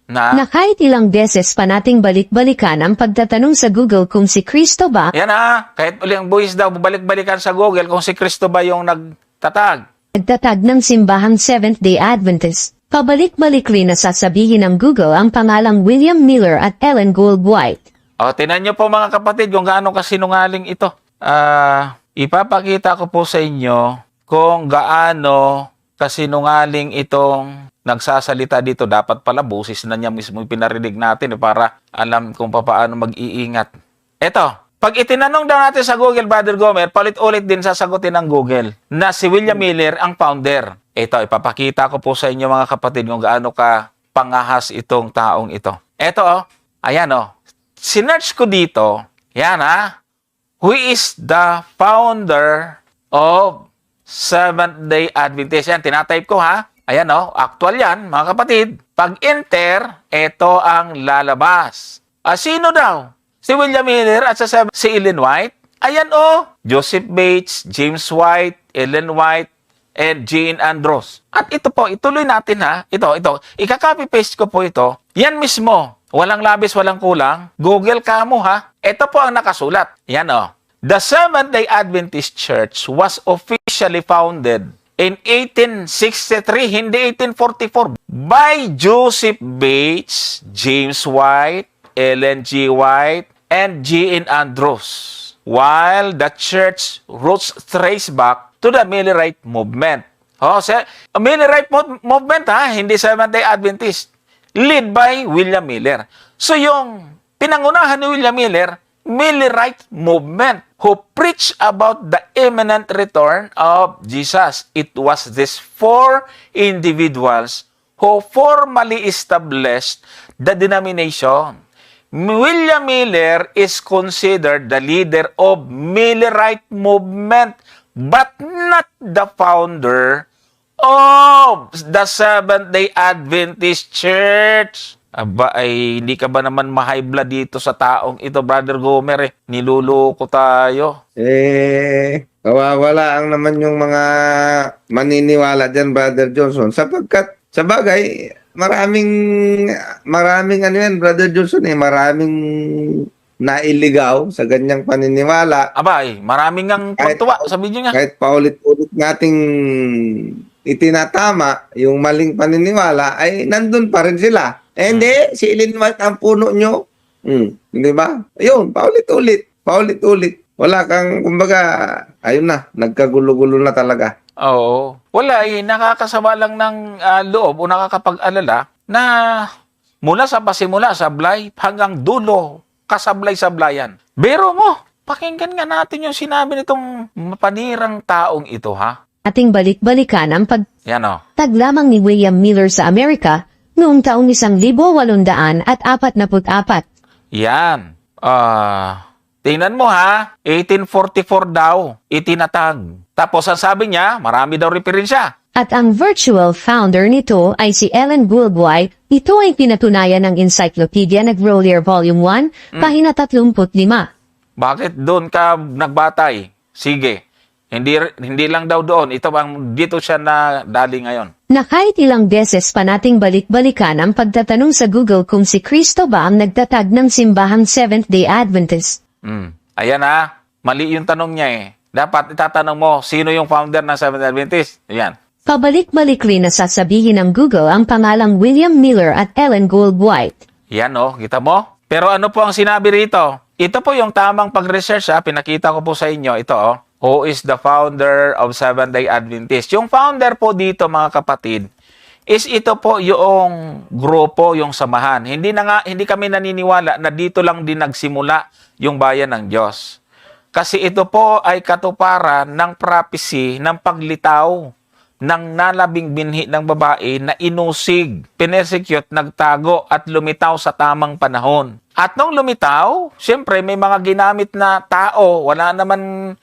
Speaker 2: Na kahit ilang beses pa nating balik-balikan ang pagtatanong sa Google kung si Kristo ba,
Speaker 1: yan kahit uling buwis daw, balik-balikan sa Google kung si Kristo ba yung nagtatag
Speaker 2: ng simbahang Seventh-day Adventist. Pabalik-balik rin na sasabihin ng Google ang pangalang William Miller at Ellen Gould White.
Speaker 1: Tinan nyo po mga kapatid kung gaano kasinungaling ito. Ipapakita ko po sa inyo kung gaano kasinungaling itong nagsasalita dito. Dapat pala busis na niya mismo pinarinig natin para alam kung paano mag-iingat. Eto, pag itinanong daw natin sa Google, Brother Gomer, palit-ulit din sasagutin ng Google na si William Miller ang founder. Ito, ipapakita ko po sa inyo mga kapatid kung gaano ka pangahas itong taong ito. Ito, ayan sinearch ko dito, yan who is the founder of Seventh-day Adventist? Yan, tinatype ko Ayan actual yan, mga kapatid. Pag enter, ito ang lalabas. Sino daw? Si William Miller at si Ellen White? Ayan Joseph Bates, James White, Ellen White, and Jean Andros. At ito po, ituloy natin Ito. Ika-copy-paste ko po ito. Yan mismo. Walang labis, walang kulang. Google ka mo Ito po ang nakasulat. Yan The Seventh-day Adventist Church was officially founded in 1863, hindi 1844, by Joseph Bates, James White, Ellen G. White, and Jean Andros. While the church roots trace back to the Millerite movement. Millerite movement hindi Seventh-day Adventist. Led by William Miller. So yung pinangunahan ni William Miller, Millerite movement who preached about the imminent return of Jesus. It was these 4 individuals who formally established the denomination. William Miller is considered the leader of Millerite movement but not the founder Oh, the Seventh-day Adventist Church. Aba, ay hindi ka ba naman ma-high blood dito sa taong ito, Brother Gomer eh. Niluloko tayo.
Speaker 3: Kawawala ang naman yung mga maniniwala dyan, Brother Johnson. Sapagkat, sa bagay, maraming ano yan, Brother Johnson eh, maraming nailigaw sa ganyang paniniwala.
Speaker 1: Aba, ay maraming ang
Speaker 3: Kahit-
Speaker 1: pagtuwa sa video niya.
Speaker 3: Kahit paulit-ulit nating itinatama yung maling paniniwala, ay nandun pa rin sila. Hindi, si Ellen White ang puno nyo. Di ba? Ayun, paulit-ulit. Wala kang, kumbaga, ayun na, nagkagulo-gulo na talaga.
Speaker 1: Oo. Wala eh, nakakasama lang ng loob o nakakapag-alala na mula sa pasimula, sablay, hanggang dulo, kasablay-sablayan. Biro mo, pakinggan nga natin yung sinabi nitong mapanirang taong ito, ha?
Speaker 2: Ating balik-balikan ang
Speaker 1: Yan o.
Speaker 2: pagtaglamang ni William Miller sa Amerika noong taong 1844.
Speaker 1: Yan. Tingnan mo ha, 1844 daw, itinatag. Tapos ang sabi niya, marami daw referensya.
Speaker 2: At ang virtual founder nito ay si Ellen Gould White. Ito ay pinatunayan ng Encyclopedia Nagrolier Volume 1, pahina 35.
Speaker 1: Bakit doon ka nagbatay? Sige. Hindi lang daw doon. Dito siya na dali ngayon.
Speaker 2: Na kahit ilang beses pa nating balik-balikan ang pagtatanong sa Google kung si Kristo ba ang nagtatag ng simbahang Seventh-day Adventist.
Speaker 1: Ayan ha, mali yung tanong niya eh. Dapat itatanong mo, sino yung founder ng Seventh-day Adventist? Ayan.
Speaker 2: Pabalik-balik rin na sasabihin ng Google ang pangalang William Miller at Ellen Gould White.
Speaker 1: Yan oh, kita mo? Pero ano po ang sinabi rito? Ito po yung tamang pag-research ha, pinakita ko po sa inyo. Ito oh. Who is the founder of Seventh-day Adventist? Yung founder po dito mga kapatid, is ito po yung grupo, yung samahan. Hindi kami naniniwala na dito lang din nagsimula yung bayan ng Diyos. Kasi ito po ay katuparan ng prophecy ng paglitaw ng nalabing binhi ng babae na inusig, pinersecute, nagtago at lumitaw sa tamang panahon. At nung lumitaw, siyempre may mga ginamit na tao. Wala naman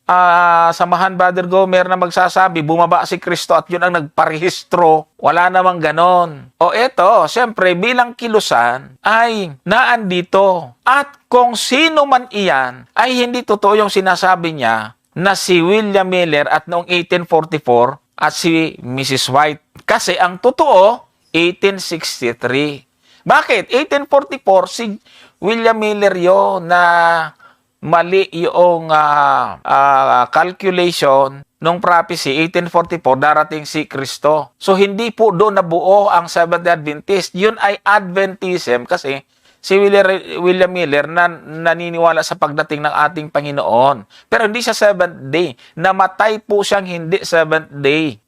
Speaker 1: samahan, Brother Gomer, na magsasabi, bumaba si Kristo at yun ang nagparehistro. Wala namang ganon. O eto, siyempre bilang kilusan ay naandito. At kung sino man iyan, ay hindi totoo yung sinasabi niya na si William Miller at noong 1844 at si Mrs. White. Kasi ang totoo, 1863. Bakit? 1844, si William Miller yun na mali yung calculation nung prophecy, 1844, darating si Kristo. So, hindi po doon nabuo ang Seventh-day Adventist. Yun ay Adventism kasi si William Miller na naniniwala sa pagdating ng ating Panginoon. Pero hindi siya Seventh Day. Namatay po siyang hindi Seventh Day,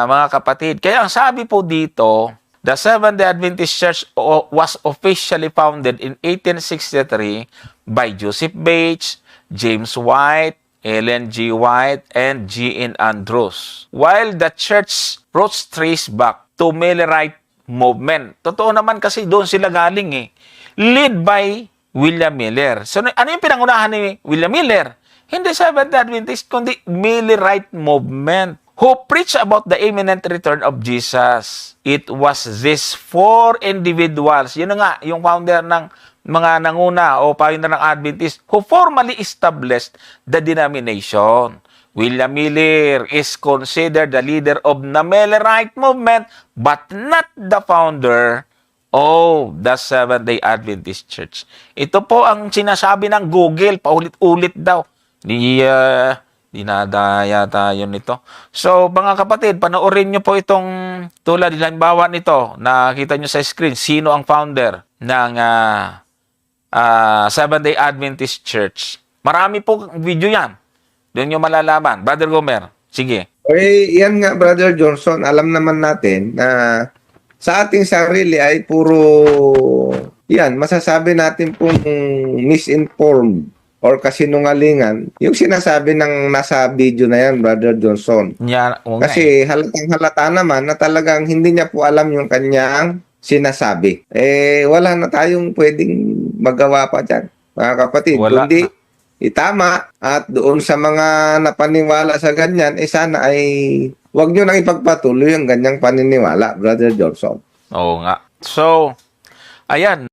Speaker 1: mga kapatid. Kaya ang sabi po dito, the Seventh-day Adventist Church was officially founded in 1863 by Joseph Bates, James White, Ellen G. White, and G. N. Andrews. While the church roots trace back to Millerite movement. Totoo naman kasi doon sila galing eh. Led by William Miller. So, ano yung pinangunahan ni William Miller? Hindi Seventh-day Adventist, kundi Millerite movement who preached about the imminent return of Jesus. It was these four individuals, yun na nga, yung founder ng mga nanguna o pioneer ng Adventist, who formally established the denomination. William Miller is considered the leader of the Millerite movement, but not the founder of the Seventh-day Adventist Church. Ito po ang sinasabi ng Google, paulit-ulit daw. Dinadaya tayo nito. So, mga kapatid, panoorin nyo po itong tulad, halimbawa nito, nakita nyo sa screen, sino ang founder ng Seventh-day Adventist Church. Marami po video yan. Doon nyo malalaman. Brother Gomer, sige.
Speaker 3: Okay, yan nga, Brother Johnson, alam naman natin na sa ating sarili ay puro, yan, masasabi natin pong misinformed or kasinungalingan, yung sinasabi ng nasa video na yan, Brother Johnson.
Speaker 1: Yan,
Speaker 3: Kasi halatang halata naman na talagang hindi niya po alam yung kanyang sinasabi. Wala na tayong pwedeng magawa pa dyan, mga kapatid.
Speaker 1: Wala
Speaker 3: Kundi itama at doon sa mga napaniwala sa ganyan, sana ay Huwag nyo nang ipagpatuloy ang ganyang paniniwala, Brother Johnson.
Speaker 1: Oo nga. So, ayan.